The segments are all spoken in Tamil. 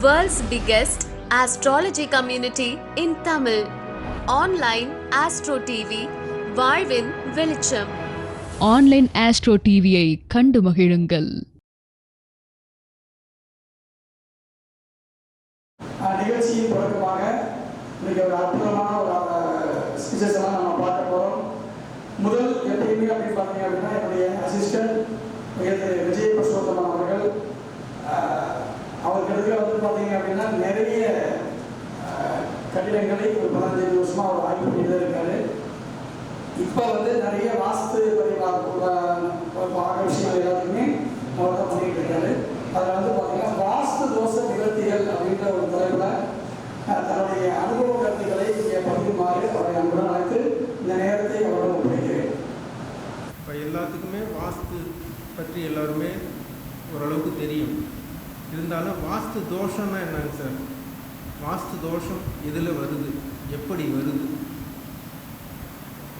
World's biggest astrology community in Tamil. Online Astro TV, வாழ்வின் வெளிச்சம். ஆன்லைன் ஆஸ்ட்ரோ டிவியை கண்டு மகிழுங்கள். நிகழ்ச்சியின் தொடக்கமாக இன்னைக்கு ஒரு அற்புதமான ஒரு ஸ்பீச்சஸ் எல்லாம் நம்ம பார்க்க போகிறோம். முதல் எப்பயுமே அப்படின்னு பார்த்தீங்க அப்படின்னா என்னுடைய அசிஸ்டன்ட் விஜய் புருஷோத்தமன் அவர்கள், அவர்களுக்கு வந்து பார்த்தீங்க அப்படின்னா நிறைய கட்டிடங்களை ஒரு 15 வருஷமாக அவர் ஆய்வு பண்ணிட்டு இருக்காரு. இப்போ வந்து நிறைய வாஸ்து விஷயங்கள் எல்லாத்தையுமே அவர் தான் பண்ணிட்டு இருக்காரு. அதில் வந்து பார்த்தீங்கன்னா வாஸ்து தோஷ நிவர்த்திகள் அப்படின்ற ஒரு தலைப்பில் தன்னுடைய அனுபவ கருத்துக்களை இங்கே பகிருமாறு அவரை அன்புடன் அழைத்து இந்த நேரத்தை அவருடன் ஒப்படைக்கிறேன். இப்போ எல்லாத்துக்குமே வாஸ்து பற்றி எல்லாருமே ஓரளவுக்கு தெரியும். இருந்தாலும் வாஸ்து தோஷம்னா என்னங்க சார்? வாஸ்து தோஷம் எதில் வருது, எப்படி வருது?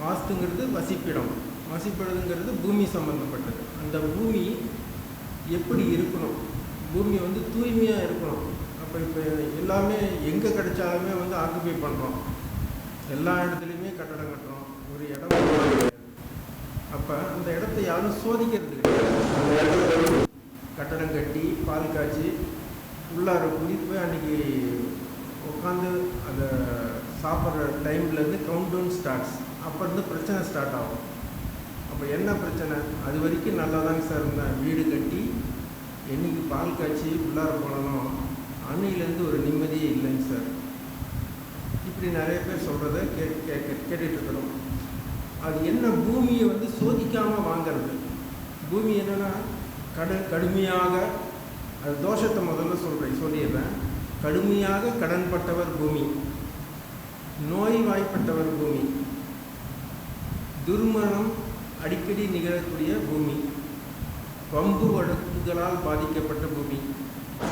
வாஸ்துங்கிறது வசிப்பிடம், வசிப்பிடங்கிறது பூமி சம்மந்தப்பட்டது. அந்த பூமி எப்படி இருக்கணும், பூமி வந்து தூய்மையாக இருக்கணும். அப்போ இப்போ எல்லாமே எங்கே கிடைச்சாலுமே வந்து ஆக்குபை பண்ணுறோம், எல்லா இடத்துலையுமே கட்டடம் கட்டுறோம், ஒரு இடம். அப்போ அந்த இடத்த யாரும் சோதிக்கிறது கிடையாது. அந்த இடத்துல கட்டடம் கட்டி பால் காய்ச்சி உள்ளார கூட்டிகிட்டு போய் அன்றைக்கி உட்காந்து அதை சாப்பிட்ற டைம்லேருந்து கவுண்ட் டவுன் ஸ்டார்ட்ஸ். அப்போ இருந்து பிரச்சனை ஸ்டார்ட் ஆகும். அப்போ என்ன பிரச்சனை? அது வரைக்கும் நல்லா தாங்க சார் இருந்தேன். வீடு கட்டி என்றைக்கு பால் காய்ச்சி உள்ளார போனோம், அன்னையிலேருந்து ஒரு நிம்மதியே இல்லைங்க சார். இப்படி நிறைய பேர் சொல்கிறத கேட்டுட்ருக்கிறோம். அது என்ன, பூமியை வந்து சோதிக்காமல் வாங்கிறது. பூமி என்னென்னா கடுமையாக, அது தோஷத்தை முதல்ல சொல்லிடுறேன். கடுமையாக கடன்பட்டவர் பூமி, நோய்வாய்ப்பட்டவர் பூமி, துர்மரணம் அடிக்கடி நிகழக்கூடிய பூமி, வம்பு வழக்குகளால் பாதிக்கப்பட்ட பூமி.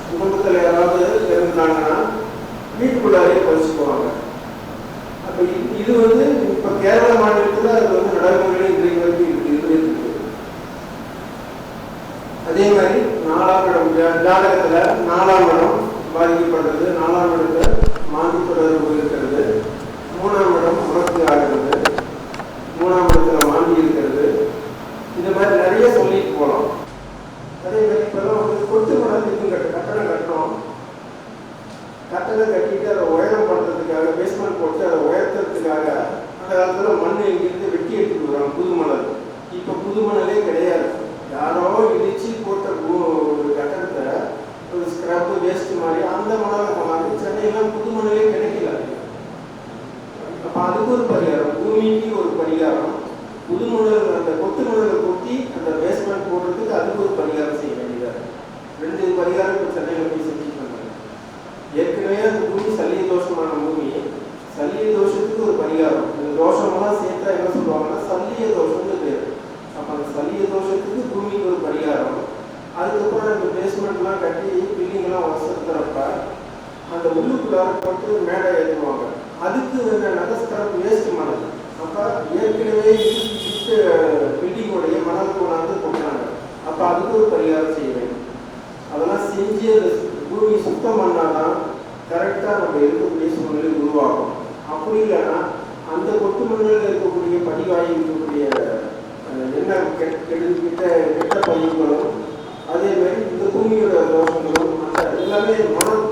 குடும்பத்தில் யாராவது இருந்தாங்கன்னா வீட்டுக்குள்ளாரே பறிச்சுக்குவாங்க. அப்போ இது வந்து இப்போ கேரள மாநிலத்தில் அது வந்து நடைமுறையில் இன்றைக்கு வரைக்கும் இருக்குது. அதே மாதிரி 4ஆம் இடம் ஜாதகத்தில் 4ஆம் இடம் பாதிக்கப்படுறது, 4ஆம் இடத்துல மாந்தி தொடர்பு இருக்கிறது, 3ஆம் இடம் முடக்கு ஆகிறது, 3ஆம் இடத்துல மாந்தி இருக்கிறது. இந்த மாதிரி நிறைய சொல்லிட்டு போகலாம். அதே மாதிரி இப்போதான் வந்து கொத்து மடத்துக்கு கட்டடம் கட்டுறோம். கட்டடம் கட்டிட்டு அதை உயரம் பண்ணுறதுக்காக பேஸ்மெண்ட் போட்டு அதை உயர்த்துறதுக்காக அந்த காலத்தில் மண் இங்கிருந்து வெட்டி எடுத்துட்டு வரோம், புது மணல். இப்போ புது மணலே கிடையாது. யாரோ இடிச்சு போட்ட ஒரு கட்டடத்தை ஒரு ஸ்கிரப் வேஸ்ட் மாதிரி அந்த மணலை கொண்டாந்து சென்னையெல்லாம் புது மணலே கிடைக்கல. அப்போ அதுக்கு ஒரு பரிகாரம், பூமிக்கு ஒரு பரிகாரம், புது மணல் அந்த கொத்து மணலை கொட்டி அந்த பேஸ்மெண்ட் போடுறதுக்கு அதுக்கு ஒரு பரிகாரம் செய்ய வேண்டியதாக. 2 பரிகாரம் இப்போ சென்னையில் போய் செஞ்சுட்டு வந்தாங்க. ஏற்கனவே அந்த பூமி சல்லிய தோஷமான பூமி, சல்லிய தோஷத்துக்கு ஒரு பரிகாரம். இந்த தோஷமெல்லாம் சேர்த்தா என்ன சொல்லுவாங்கன்னா சல்லிய தோஷம்னு பேர். அப்போ அந்த சல்லிய தோஷத்துக்கு பூமிக்கு ஒரு பரிகாரம். அதுக்கப்புறம் அந்த பேஸ்மெண்ட்லாம் கட்டி பில்டிங்லாம் வசத்துறப்ப அந்த உள்ளுக்குள்ளார போட்டு மேடை ஏற்றுவாங்க. அதுக்கு நகஸ்கரம் வேஸ்ட் மணல். அப்போ ஏற்கனவே பில்டிங்கோடைய மணல் கொண்டாந்து கொண்டாங்க. அப்போ அதுக்கு ஒரு பரிகாரம் செய்ய வேண்டும். அதெல்லாம் செஞ்சு அந்த பூமி சுத்தம் பண்ணாதான் கரெக்டாக நம்ம இருக்கக்கூடிய சூழ்நிலை உருவாகும். அப்படி இல்லைன்னா அந்த கொட்டு மண்ணில் இருக்கக்கூடிய படிவாயு இருக்கக்கூடிய என்ன கெட்ட பயிர்களும், அதே மாதிரி இந்த பூமியோட தோஷங்களும், அந்த எல்லாமே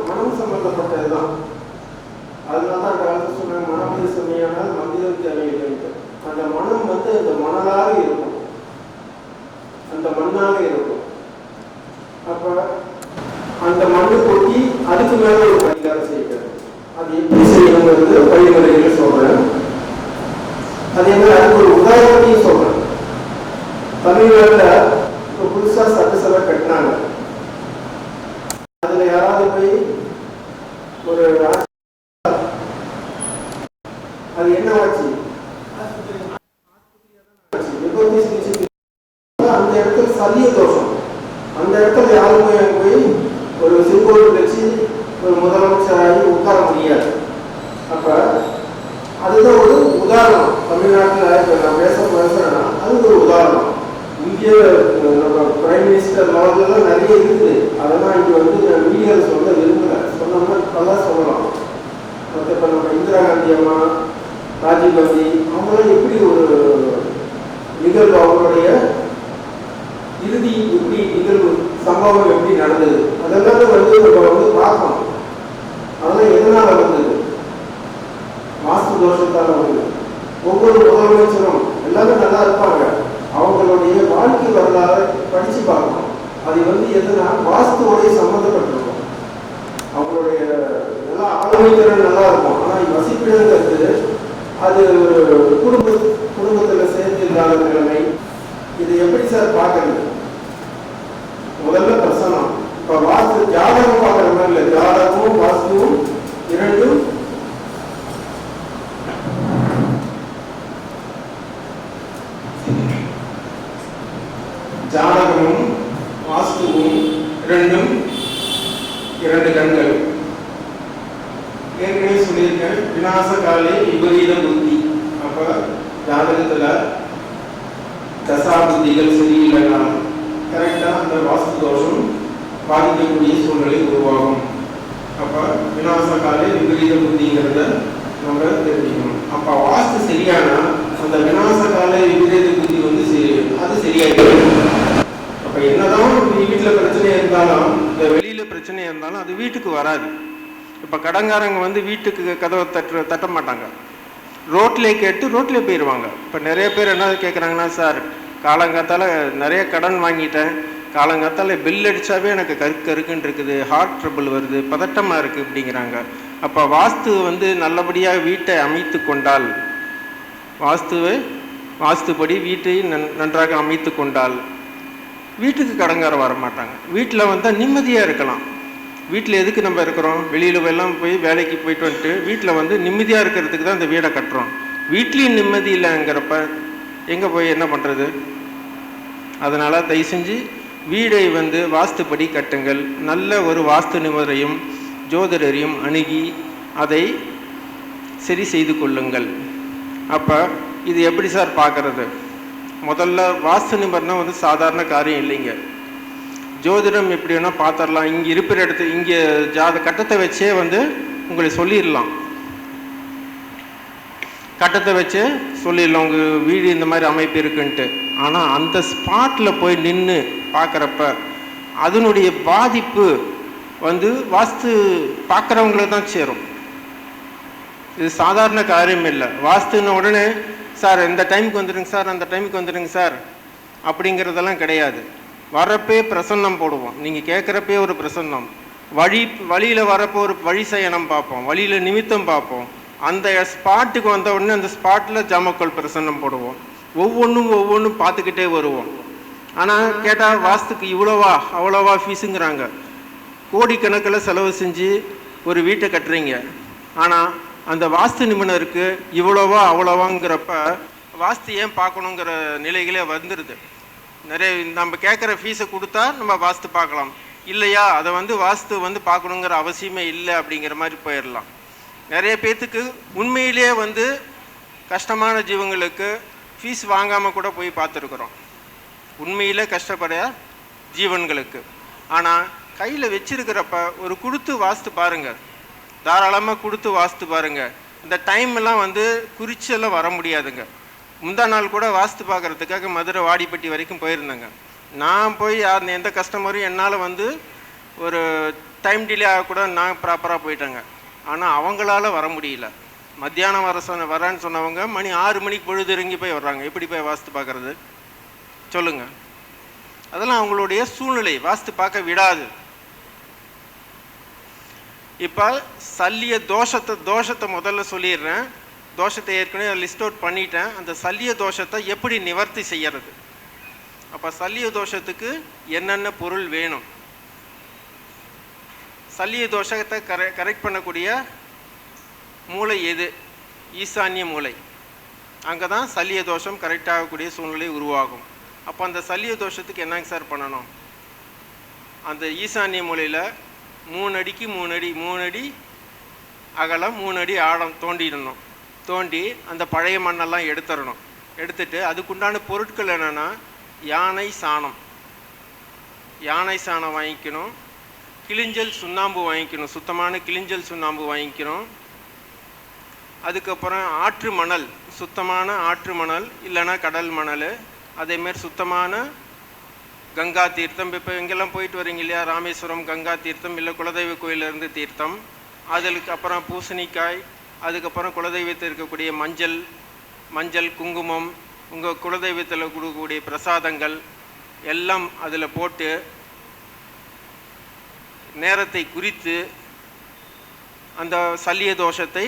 மனம் சம்பந்தப்பட்டது தான். அதனால தான் அந்த காலத்தில் சொன்னாங்க, மனமது செம்மையானால் மந்திரம் தேவையில்லை. அந்த மனம் வந்து அந்த மணலாக இருக்கும், அந்த மண்ணாக இருக்கும். அப்போ அந்த மண்ணு கொட்டி அதுக்கு மேலே ஒரு பரிகாரம் செய்கிறது. அது எப்படி செய்யணுங்கிறது வழிமுறைகள் சொல்கிறேன். அதே மாதிரி அதுக்கு ஒரு உதாரணத்தையும் சொல்கிறேன். தமிழ்நாட்டில் இப்போ புதுசாக சட்டசபை கட்டினாங்க. அதில் யாராவது போய் ஒரு அது என்ன ஆச்சு, அந்த இடத்துல சல்லிய தோஷம். அந்த இடத்துல யாருமே போய் ஒரு சிம்போல் வச்சு ஒரு முதலமைச்சராகி உட்கார முடியாது. அப்போ அதுதான் ஒரு உதாரணம். தமிழ்நாட்டில் இப்போ நான் பேசுகிறேன்னா அது ஒரு உதாரணம். இந்திய நம்ம பிரைம் மினிஸ்டர் லெவல்லாம் நிறைய இருக்குது. அதெல்லாம் இங்கே வந்து நான் வீடியோவில் சொல்ல விரும்புகிறேன். காந்தி அம்மா, ராஜீவ் காந்தி அவங்களாம் எப்படி ஒரு நிகழ்வு, அவங்களுடைய இறுதி எப்படி நிகழ்வு சம்பவம் எப்படி நடந்தது, அதெல்லாம் நம்ம பார்க்கணும். அதெல்லாம் எதனால வந்தது? வாஸ்து தோஷத்தால் வந்தது. ஒவ்வொரு முதலமைச்சரும் எல்லாரும் நல்லா இருப்பாங்க, அவங்களுடைய வாழ்க்கை வரலாறு படிச்சு பார்க்கணும். அது எதுனா வாஸ்துவோடைய சம்மந்தப்பட்டிருக்கும். அவங்களுடைய நல்லா ஆளுமை திறன் நல்லா இருக்கும். ஆனால் வசிப்பிடங்கிறது அது குடும்பத்தில் சேர்ந்து இல்லாத நிலைமை. இது எப்படி சார் பார்க்கறது? முதல்ல பிரசனம். இப்போ வாஸ்து ஜாதகம் பார்க்குற மாதிரி இல்லை, ஜாதகமும் வாஸ்துவும் இரண்டும் ஜாதகமும் வாஸ்துவும் இரண்டும் இரண்டு கண்கள். ஏற்கனவே சொல்லியிருக்கேன், விநாசகாலே விபரீத புத்தி. அப்ப ஜாதகத்துல தசா புத்திகள் சரியில்லைன்னா கரெக்டா அந்த வாஸ்து தோஷம் பாதிக்கக்கூடிய சூழ்நிலை உருவாகும். அப்ப விநாசகாலே விபரீத புத்திங்கிறத நம்ம தெரிஞ்சுக்கணும். அப்ப வாஸ்து சரியானா அந்த விநாசகாலே விபரீத புத்தி அது சரியாயிடும். அப்ப என்னதான் வீட்டுல பிரச்சனை இருந்தாலும், இந்த வெளியில பிரச்சனை இருந்தாலும் அது வீட்டுக்கு வராது. இப்ப கடன்காரங்க வீட்டுக்கு கதவை தட்ட மாட்டாங்க, ரோட்ல கேட்டு ரோட்ல போயிடுவாங்க. இப்ப நிறைய பேர் என்ன கேட்குறாங்கன்னா, சார் காலங்காத்தால நிறைய கடன் வாங்கிட்டேன், காலங்காத்தால பில் அடிச்சாவே எனக்கு கருக்குன்னு இருக்குது, ஹார்ட் ட்ரபிள் வருது, பதட்டமா இருக்கு அப்படிங்கிறாங்க. அப்ப வாஸ்து நல்லபடியாக வீட்டை அமைத்து கொண்டால், வாஸ்துபடி வீட்டை நன்றாக அமைத்து கொண்டால் வீட்டுக்கு கடன்காரம் வர மாட்டாங்க. வீட்டில் வந்தால் நிம்மதியாக இருக்கலாம். வீட்டில் எதுக்கு நம்ம இருக்கிறோம்? வெளியில் எல்லாம் போய் வேலைக்கு போயிட்டு வந்துட்டு வீட்டில் நிம்மதியாக இருக்கிறதுக்கு தான் இந்த வீடை கட்டுறோம். வீட்லேயும் நிம்மதி இல்லைங்கிறப்ப எங்கே போய் என்ன பண்ணுறது? அதனால் தயவு செஞ்சு வீடை வாஸ்துப்படி கட்டுங்கள். நல்ல ஒரு வாஸ்து நிபுணரையும் ஜோதிடரையும் அணுகி அதை சரி செய்து கொள்ளுங்கள். அப்போ இது எப்படி சார் பார்க்கறது? முதல்ல வாஸ்து நிபுணர்னா சாதாரண காரியம் இல்லைங்க. ஜோதிடம் எப்படி வேணால் பார்த்துடலாம். இங்கே இருக்கிற இடத்து இங்கே கட்டத்தை வச்சே உங்களை சொல்லிடலாம். கட்டத்தை வச்சு சொல்லிடலாம் உங்கள் வீடு இந்த மாதிரி அமைப்பு இருக்குன்ட்டு. ஆனால் அந்த ஸ்பாட்டில் போய் நின்று பார்க்குறப்ப அதனுடைய பாதிப்பு வாஸ்து பார்க்குறவங்களுக்கு தான் சேரும். இது சாதாரண காரியம் இல்லை. வாஸ்துன்னு உடனே சார் இந்த டைமுக்கு வந்துடுங்க சார், அந்த டைமுக்கு வந்துடுங்க சார் அப்படிங்கிறதெல்லாம் கிடையாது. வரப்பே பிரசன்னம் போடுவோம். நீங்கள் கேட்குறப்பே ஒரு பிரசன்னம், வழியில் வரப்போ ஒரு வழி சயனம் பார்ப்போம், வழியில் நிமித்தம் பார்ப்போம். அந்த ஸ்பாட்டுக்கு வந்த உடனே அந்த ஸ்பாட்டில் ஜாமக்கோல் பிரசன்னம் போடுவோம். ஒவ்வொன்றும் பார்த்துக்கிட்டே வருவோம். ஆனால் கேட்டால் வாஸ்துக்கு இவ்வளோவா அவ்வளோவா ஃபீஸுங்கிறாங்க. கோடிக்கணக்கில் செலவு செஞ்சு ஒரு வீட்டை கட்டுறீங்க, ஆனால் அந்த வாஸ்து நிபுணருக்கு இவ்வளோவா அவ்வளோவாங்கிறப்ப வாஸ்து ஏன் பார்க்கணுங்கிற நிலைகளே வந்துடுது. நிறைய நம்ம கேட்குற ஃபீஸை கொடுத்தா நம்ம வாஸ்து பார்க்கலாம், இல்லையா அதை வாஸ்து பார்க்கணுங்கிற அவசியமே இல்லை அப்படிங்கிற மாதிரி போயிடலாம். நிறைய பேர்த்துக்கு உண்மையிலே கஷ்டமான ஜீவங்களுக்கு ஃபீஸ் வாங்காமல் கூட போய் பார்த்துருக்குறோம், உண்மையிலே கஷ்டப்பட ஜீவன்களுக்கு. ஆனால் கையில் வச்சிருக்கிறப்ப ஒரு கொடுத்து வாஸ்து பாருங்கள், தாராளமாக கொடுத்து வாஸ்து பாருங்கள். இந்த டைம் எல்லாம் குறிச்செல்லாம் வர முடியாதுங்க. முந்தா நாள் கூட வாஸ்து பார்க்குறதுக்காக மதுரை வாடிப்பட்டி வரைக்கும் போயிருந்தேங்க. நான் போய் எந்த கஸ்டமரும் என்னால் ஒரு டைம் டிலே ஆகக்கூட நான் ப்ராப்பராக போயிட்டேங்க. ஆனால் அவங்களால வர முடியல. மத்தியானம் வரேன்னு சொன்னவங்க மணி 6 மணிக்கு பொழுது இறங்கி போய் வர்றாங்க. எப்படி போய் வாஸ்து பார்க்குறது சொல்லுங்கள்? அதெல்லாம் அவங்களுடைய சூழ்நிலை வாஸ்து பார்க்க விடாது. இப்போ சல்லிய தோஷத்தை முதல்ல சொல்லிடுறேன். தோஷத்தை ஏற்கனவே லிஸ்ட் அவுட் பண்ணிட்டேன். அந்த சல்லிய தோஷத்தை எப்படி நிவர்த்தி செய்யறது? அப்போ சல்லிய தோஷத்துக்கு என்னென்ன பொருள் வேணும்? சல்லிய தோஷத்தை கரெக்ட் பண்ணக்கூடிய மூளை எது? ஈசான்ய மூளை. அங்கே தான் சல்லிய தோஷம் கரெக்டாகக்கூடிய சூழ்நிலை உருவாகும். அப்போ அந்த சல்லிய தோஷத்துக்கு என்னங்க சார் பண்ணணும்? அந்த ஈசான்ய மூலையில் 3 அடிக்கு 3 அடி அகலம் 3 அடி ஆழம் தோண்டிடணும். தோண்டி அந்த பழைய மண்ணெல்லாம் எடுத்துடணும். எடுத்துட்டு அதுக்குண்டான பொருட்கள் என்னென்னா யானை சாணம் வாங்கிக்கணும், கிளிஞ்சல் சுண்ணாம்பு வாங்கிக்கணும், சுத்தமான கிளிஞ்சல் சுண்ணாம்பு வாங்கிக்கணும். அதுக்கப்புறம் ஆற்று மணல், சுத்தமான ஆற்று மணல் இல்லைன்னா கடல் மணல், அதேமாரி சுத்தமான கங்கா தீர்த்தம். இப்போ இங்கெல்லாம் போயிட்டு வரீங்க இல்லையா, ராமேஸ்வரம் கங்கா தீர்த்தம் இல்லை குலதெய்வ கோயிலிருந்து தீர்த்தம், அதுக்கு அப்புறம் பூசணிக்காய், அதுக்கப்புறம் குலதெய்வத்தில் இருக்கக்கூடிய மஞ்சள் குங்குமம், உங்கள் குலதெய்வத்தில் கொடுக்கக்கூடிய பிரசாதங்கள் எல்லாம் அதில் போட்டு நேரத்தை குறித்து அந்த சல்லிய தோஷத்தை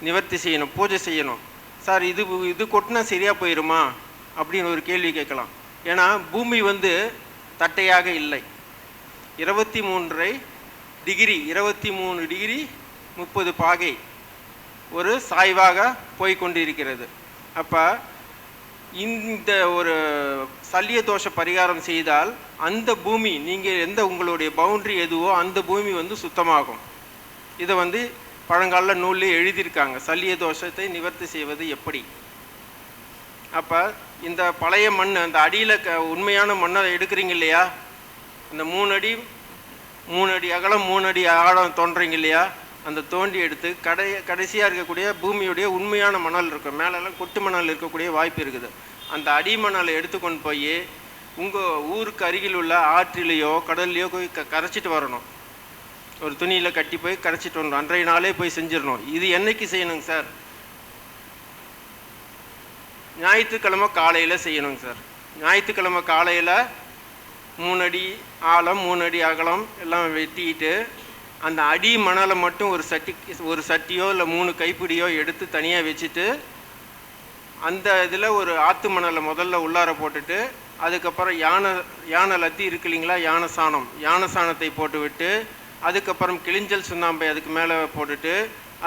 நிவர்த்தி செய்யணும், பூஜை செய்யணும். சார் இது கொட்டினா சரியாக போயிடுமா அப்படின்னு ஒரு கேள்வி கேட்கலாம். ஏன்னா பூமி வந்து தட்டையாக இல்லை, 23 டிகிரி 30 பாகை ஒரு சாய்வாக போய்கொண்டு இருக்கிறது. அப்போ இந்த ஒரு சல்லிய தோஷ பரிகாரம் செய்தால் அந்த பூமி, நீங்கள் எந்த உங்களுடைய பவுண்ட்ரி எதுவோ அந்த பூமி வந்து சுத்தமாகும். இதை வந்து பழங்கால நூலில் எழுதியிருக்காங்க, சல்லிய தோஷத்தை நிவர்த்தி செய்வது எப்படி. அப்போ இந்த பழைய மண், அந்த அடியில் உண்மையான மண்ணை எடுக்கிறீங்க இல்லையா, அந்த 3 அடி அகலம் 3 அடி ஆழம் தோன்றீங்க இல்லையா, அந்த தோண்டி எடுத்து கடைசியாக இருக்கக்கூடிய பூமியுடைய உண்மையான மணல் இருக்கும், மேலெல்லாம் கொட்டு மணல் இருக்கக்கூடிய வாய்ப்பு இருக்குது. அந்த அடி மணலை எடுத்துக்கொண்டு போய் உங்கள் ஊருக்கு அருகில் உள்ள ஆற்றிலேயோ கடல்லையோ போய் கரைச்சிட்டு வரணும். ஒரு துணியில் கட்டி போய் கரைச்சிட்டு வரணும், அன்றைய நாளே போய் செஞ்சிடணும். இது என்னைக்கு செய்யணுங்க சார்? ஞாயிற்றுக்கிழமை காலையில் செய்யணுங்க சார். ஞாயிற்றுக்கிழமை காலையில் 3 அடி ஆழம் 3 அடி அகலம் எல்லாம் வெட்டிட்டு அந்த அடி மணலை மட்டும் ஒரு சட்டியோ இல்லை 3 கைப்பிடியோ எடுத்து தனியாக வச்சுட்டு அந்த இதில் ஒரு ஆற்று மணலை முதல்ல உள்ளார போட்டுட்டு அதுக்கப்புறம் யானை லத்தி இருக்கு இல்லைங்களா, யானை சாணத்தை போட்டு விட்டு அதுக்கப்புறம் கிளிஞ்சல் சுண்ணாம்பை அதுக்கு மேலே போட்டுட்டு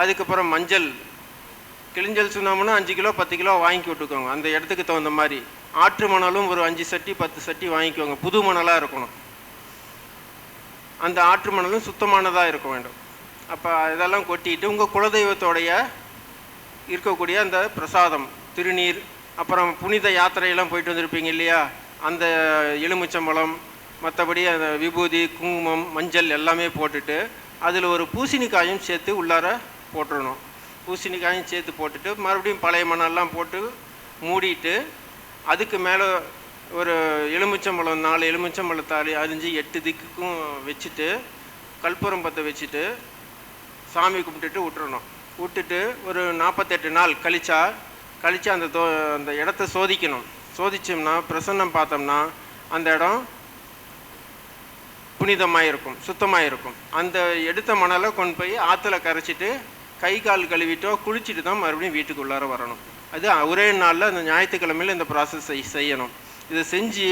அதுக்கப்புறம் மஞ்சள், கிளிஞ்சல் சுண்ணாம்புனா 5 கிலோ 10 கிலோ வாங்கி விட்டுக்கோங்க, அந்த இடத்துக்கு தகுந்த மாதிரி. ஆற்று மணலும் ஒரு 5 சட்டி 10 சட்டி வாங்கிக்கோங்க, புது மணலாக இருக்கணும். அந்த ஆற்று மணலும் சுத்தமானதாக இருக்க வேண்டும். அப்போ இதெல்லாம் கொட்டிட்டு உங்கள் குலதெய்வத்தோடைய இருக்கக்கூடிய அந்த பிரசாதம், திருநீர், அப்புறம் புனித யாத்திரையெல்லாம் போயிட்டு வந்திருப்பீங்க இல்லையா, அந்த எலுமிச்சம்பழம், மற்றபடி அந்த விபூதி குங்குமம் மஞ்சள் எல்லாமே போட்டுட்டு அதில் ஒரு பூசணிக்காயும் சேர்த்து உள்ளார போட்டுடணும். பூசணிக்காயும் சேர்த்து போட்டுட்டு மறுபடியும் பழைய மணல்லாம் போட்டு மூடிட்டு அதுக்கு மேலே ஒரு எலுமிச்சம்பழம் 4 எலுமிச்சம்பழத்தாளி அரிஞ்சு 8 திக்குக்கும் வச்சுட்டு கற்பூரம் பற்ற வச்சுட்டு சாமி கும்பிட்டுட்டு விட்டுட்டு ஒரு 48 நாள் கழித்து அந்த இடத்த சோதிக்கணும். சோதிச்சோம்னா பிரசன்னம் பார்த்தோம்னா அந்த இடம் புனிதமாக இருக்கும், சுத்தமாக இருக்கும். அந்த எடுத்த மணலை கொண்டு போய் ஆற்றுல கரைச்சிட்டு கை கால் கழுவிட்டோ குளிச்சுட்டு தான் மறுபடியும் வீட்டுக்குள்ளார வரணும். அது ஒரே நாளில் அந்த ஞாயிற்றுக்கிழமையில் இந்த ப்ராசஸ் செய்யணும். இதை செஞ்சு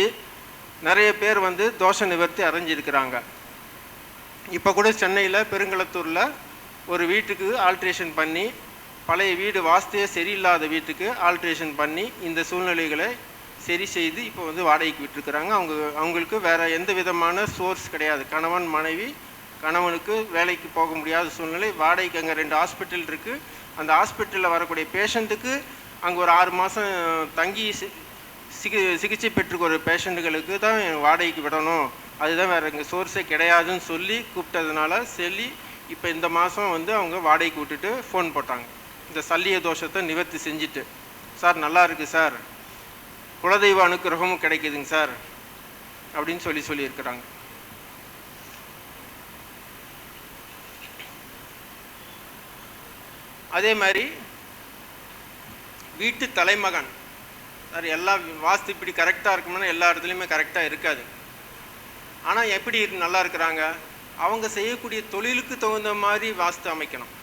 நிறைய பேர் வந்து தோஷ நிவர்த்தி அடைஞ்சிருக்கிறாங்க. இப்போ கூட சென்னையில் பெருங்களத்தூரில் ஒரு வீட்டுக்கு ஆல்ட்ரேஷன் பண்ணி, பழைய வீடு வாஸ்துவே சரியில்லாத வீட்டுக்கு ஆல்ட்ரேஷன் பண்ணி இந்த சூழ்நிலைகளை சரி செய்து இப்போ வந்து வாடகைக்கு விட்டுருக்குறாங்க. அவங்களுக்கு வேறு எந்த விதமான சோர்ஸ் கிடையாது. கணவன் மனைவி, கணவனுக்கு வேலைக்கு போக முடியாத சூழ்நிலை, வாடகைக்கு அங்கே 2 ஹாஸ்பிட்டல் இருக்குது. அந்த ஹாஸ்பிட்டலில் வரக்கூடிய பேஷண்ட்டுக்கு அங்கே ஒரு 6 மாதம் தங்கி சிகிச்சை பெற்றுக்க ஒரு பேஷண்ட்டுகளுக்கு தான் வாடகைக்கு விடணும், அதுதான் வேறு இங்கே சோர்ஸே கிடையாதுன்னு சொல்லி கூப்பிட்டதுனால இப்போ இந்த மாதம் வந்து அவங்க வாடகைக்கு விட்டுட்டு ஃபோன் போட்டாங்க. இந்த சல்லிய தோஷத்தை நிவர்த்தி செஞ்சுட்டு, சார் நல்லா இருக்குது சார், குலதெய்வ அனுக்கிரகமும் கிடைக்குதுங்க சார் அப்படின்னு சொல்லியிருக்கிறாங்க. அதே மாதிரி வீட்டு தலைமகன் சார், எல்லா வாஸ்து இப்படி கரெக்டாக இருக்கணும்னா எல்லா இடத்துலையுமே கரெக்டாக இருக்காது. ஆனால் எப்படி நல்லா இருக்கிறாங்க, அவங்க செய்யக்கூடிய தொழிலுக்கு தகுந்த மாதிரி வாஸ்து அமைக்கணும்.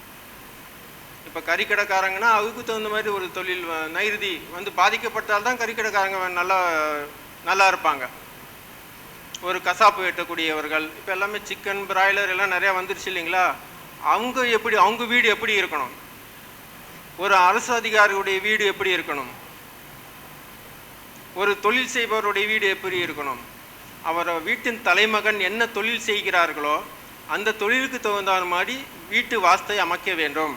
இப்போ கறிக்கடைக்காரங்கன்னா அதுக்கு தகுந்த மாதிரி ஒரு தொழில், நைருதி வந்து பாதிக்கப்பட்டால்தான் கறிக்கடைக்காரங்க நல்லா இருப்பாங்க. ஒரு கசாப்பு வெட்டக்கூடியவர்கள், இப்போ எல்லாமே சிக்கன் பிராய்லர் எல்லாம் நிறையா வந்துருச்சு இல்லைங்களா, அவங்க வீடு எப்படி இருக்கணும், ஒரு அரசு அதிகாரியுடைய வீடு எப்படி இருக்கணும், ஒரு தொழில் செய்பவருடைய வீடு எப்படி இருக்கணும், அவர் வீட்டின் தலைமகன் என்ன தொழில் செய்கிறார்களோ அந்த தொழிலுக்கு தகுந்த மாதிரி வீட்டு வாஸ்தை அமைக்க வேண்டும்.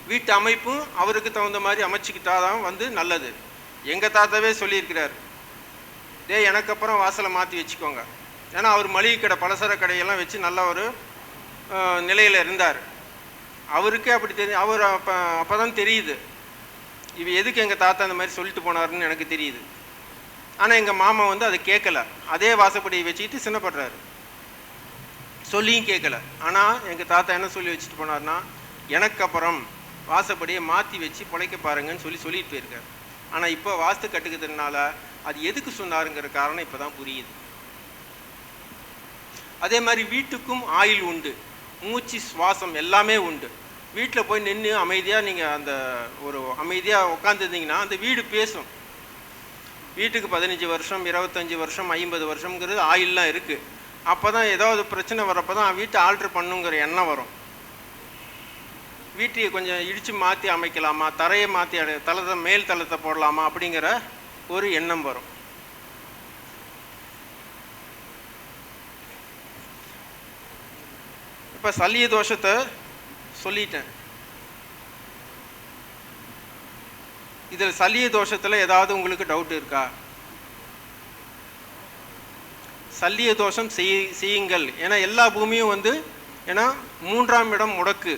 வீட்டு அமைப்பும் அவருக்கு தகுந்த மாதிரி அமைச்சிக்கிட்டாதான் வந்து நல்லது. எங்கள் தாத்தாவே சொல்லியிருக்கிறார், எனக்கு அப்புறம் வாசலை மாற்றி வச்சுக்கோங்க. ஏன்னா அவர் மளிகை கடை பலசர கடையெல்லாம் வச்சு நல்ல ஒரு நிலையில் இருந்தார். அவருக்கே அப்படி தெரியும். அவர் அப்போ தான் தெரியுது இவ எதுக்கு எங்கள் தாத்தா அந்த மாதிரி சொல்லிட்டு போனாருன்னு எனக்கு தெரியுது. ஆனால் எங்கள் மாமா வந்து அதை கேட்கல, அதே வாசப்படியை வச்சுக்கிட்டு சின்னப்படுறாரு, சொல்லியும் கேட்கல. ஆனால் எங்கள் தாத்தா என்ன சொல்லி வச்சுட்டு போனார்னா, எனக்கு அப்புறம் வாசப்படியை மாற்றி வச்சு பிழைக்க பாருங்கன்னு சொல்லிட்டு போயிருக்காரு. ஆனால் இப்போ வாஸ்து கட்டுக்கிறதுனால அது எதுக்கு சொன்னாருங்கிற காரணம் இப்போ தான் புரியுது. அதே மாதிரி வீட்டுக்கும் ஆயுள் உண்டு, மூச்சு சுவாசம் எல்லாமே உண்டு. வீட்டில் போய் நின்று அமைதியாக நீங்கள் அந்த ஒரு அமைதியாக உட்காந்துருந்தீங்கன்னா அந்த வீடு பேசும். வீட்டுக்கு 15 வருஷம் 25 வருஷம் 50 வருஷங்கிறது ஆயுள்லாம் இருக்குது. அப்போ தான் ஏதாவது பிரச்சனை வரப்போ தான் வீட்டை ஆல்ட்ரு பண்ணுங்கிற எண்ணம் வரும். வீட்டையை கொஞ்சம் இடித்து மாற்றி அமைக்கலாமா, தரையை மாற்றி தளத்தை மேல் தளத்தை போடலாமா அப்படிங்கிற ஒரு எண்ணம் வரும். இப்போ சல்லிய தோஷத்தை சொல்லிட்டேன். இதில் சல்லிய தோஷத்தில் ஏதாவது உங்களுக்கு டவுட் இருக்கா? சல்லிய தோஷம் செய்யுங்கள். ஏன்னா எல்லா பூமியும் வந்து ஏன்னா 3ஆம் இடம் முடக்கு.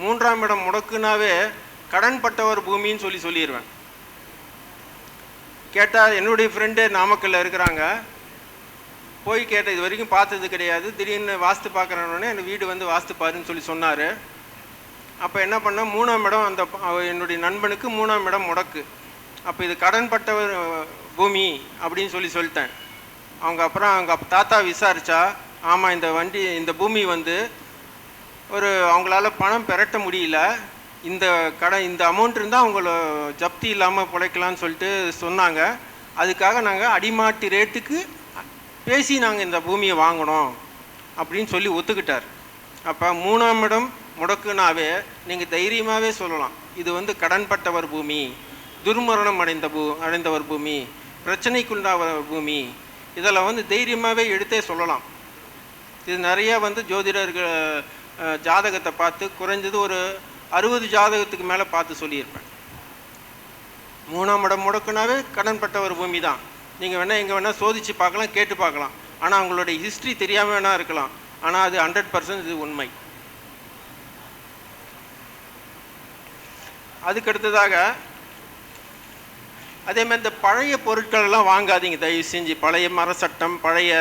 3ஆம் இடம் முடக்குனாவே கடன்பட்டவர் பூமின்னு சொல்லிடுவேன். கேட்டால் என்னுடைய ஃப்ரெண்டு நாமக்கல்ல இருக்கிறாங்க, போய் கேட்ட இது வரைக்கும் பார்த்தது கிடையாது, திடீர்னு வாஸ்து பார்க்குறோன்னே என் வீடு வந்து வாஸ்து பாருன்னு சொன்னார். அப்போ என்ன பண்ணால் 3ஆம் இடம் அந்த என்னுடைய நண்பனுக்கு 3ஆம் இடம் முடக்கு. அப்போ இது கடன்பட்டவர் பூமி அப்படின்னு சொல்லிட்டேன். அப்புறம் அவங்க தாத்தா விசாரித்தா, ஆமாம் இந்த பூமி வந்து அவங்களால பணம் பெரட்ட முடியல, இந்த அமௌண்ட் இருந்தால் அவங்கள ஜப்தி இல்லாமல் பிழைக்கலான்னு சொல்லிட்டு சொன்னாங்க. அதுக்காக நாங்கள் அடிமாட்டு ரேட்டுக்கு பேசி நாங்கள் இந்த பூமியை வாங்கினோம் அப்படின்னு சொல்லி ஒத்துக்கிட்டார். அப்போ 3ஆம் இடம் முடக்குனாவே நீங்கள் தைரியமாகவே சொல்லலாம், இது வந்து கடன்பட்டவர் பூமி, துர்மரணம் அடைந்தவர் பூமி, பிரச்சனைக்குண்டான பூமி. இதில் வந்து தைரியமாகவே எடுத்தே சொல்லலாம். இது நிறையா வந்து ஜோதிடர்கள் ஜாதகத்தை பார்த்து குறைஞ்சது ஒரு 60 ஜாதகத்துக்கு மேலே பார்த்து சொல்லியிருப்பேன். 3ஆம் இடம் முடக்குனாவே கடன்பட்டவர் பூமி தான். நீங்கள் வேணால் எங்கே வேணால் சோதித்து பார்க்கலாம், கேட்டு பார்க்கலாம். ஆனால் அவங்களுடைய ஹிஸ்ட்ரி தெரியாமல் வேணால் இருக்கலாம், ஆனால் அது 100% இது உண்மை. அதுக்கடுத்ததாக அதேமாதிரி இந்த பழைய பொருட்களெல்லாம் வாங்காதீங்க தயவு செஞ்சு. பழைய மர சட்டம், பழைய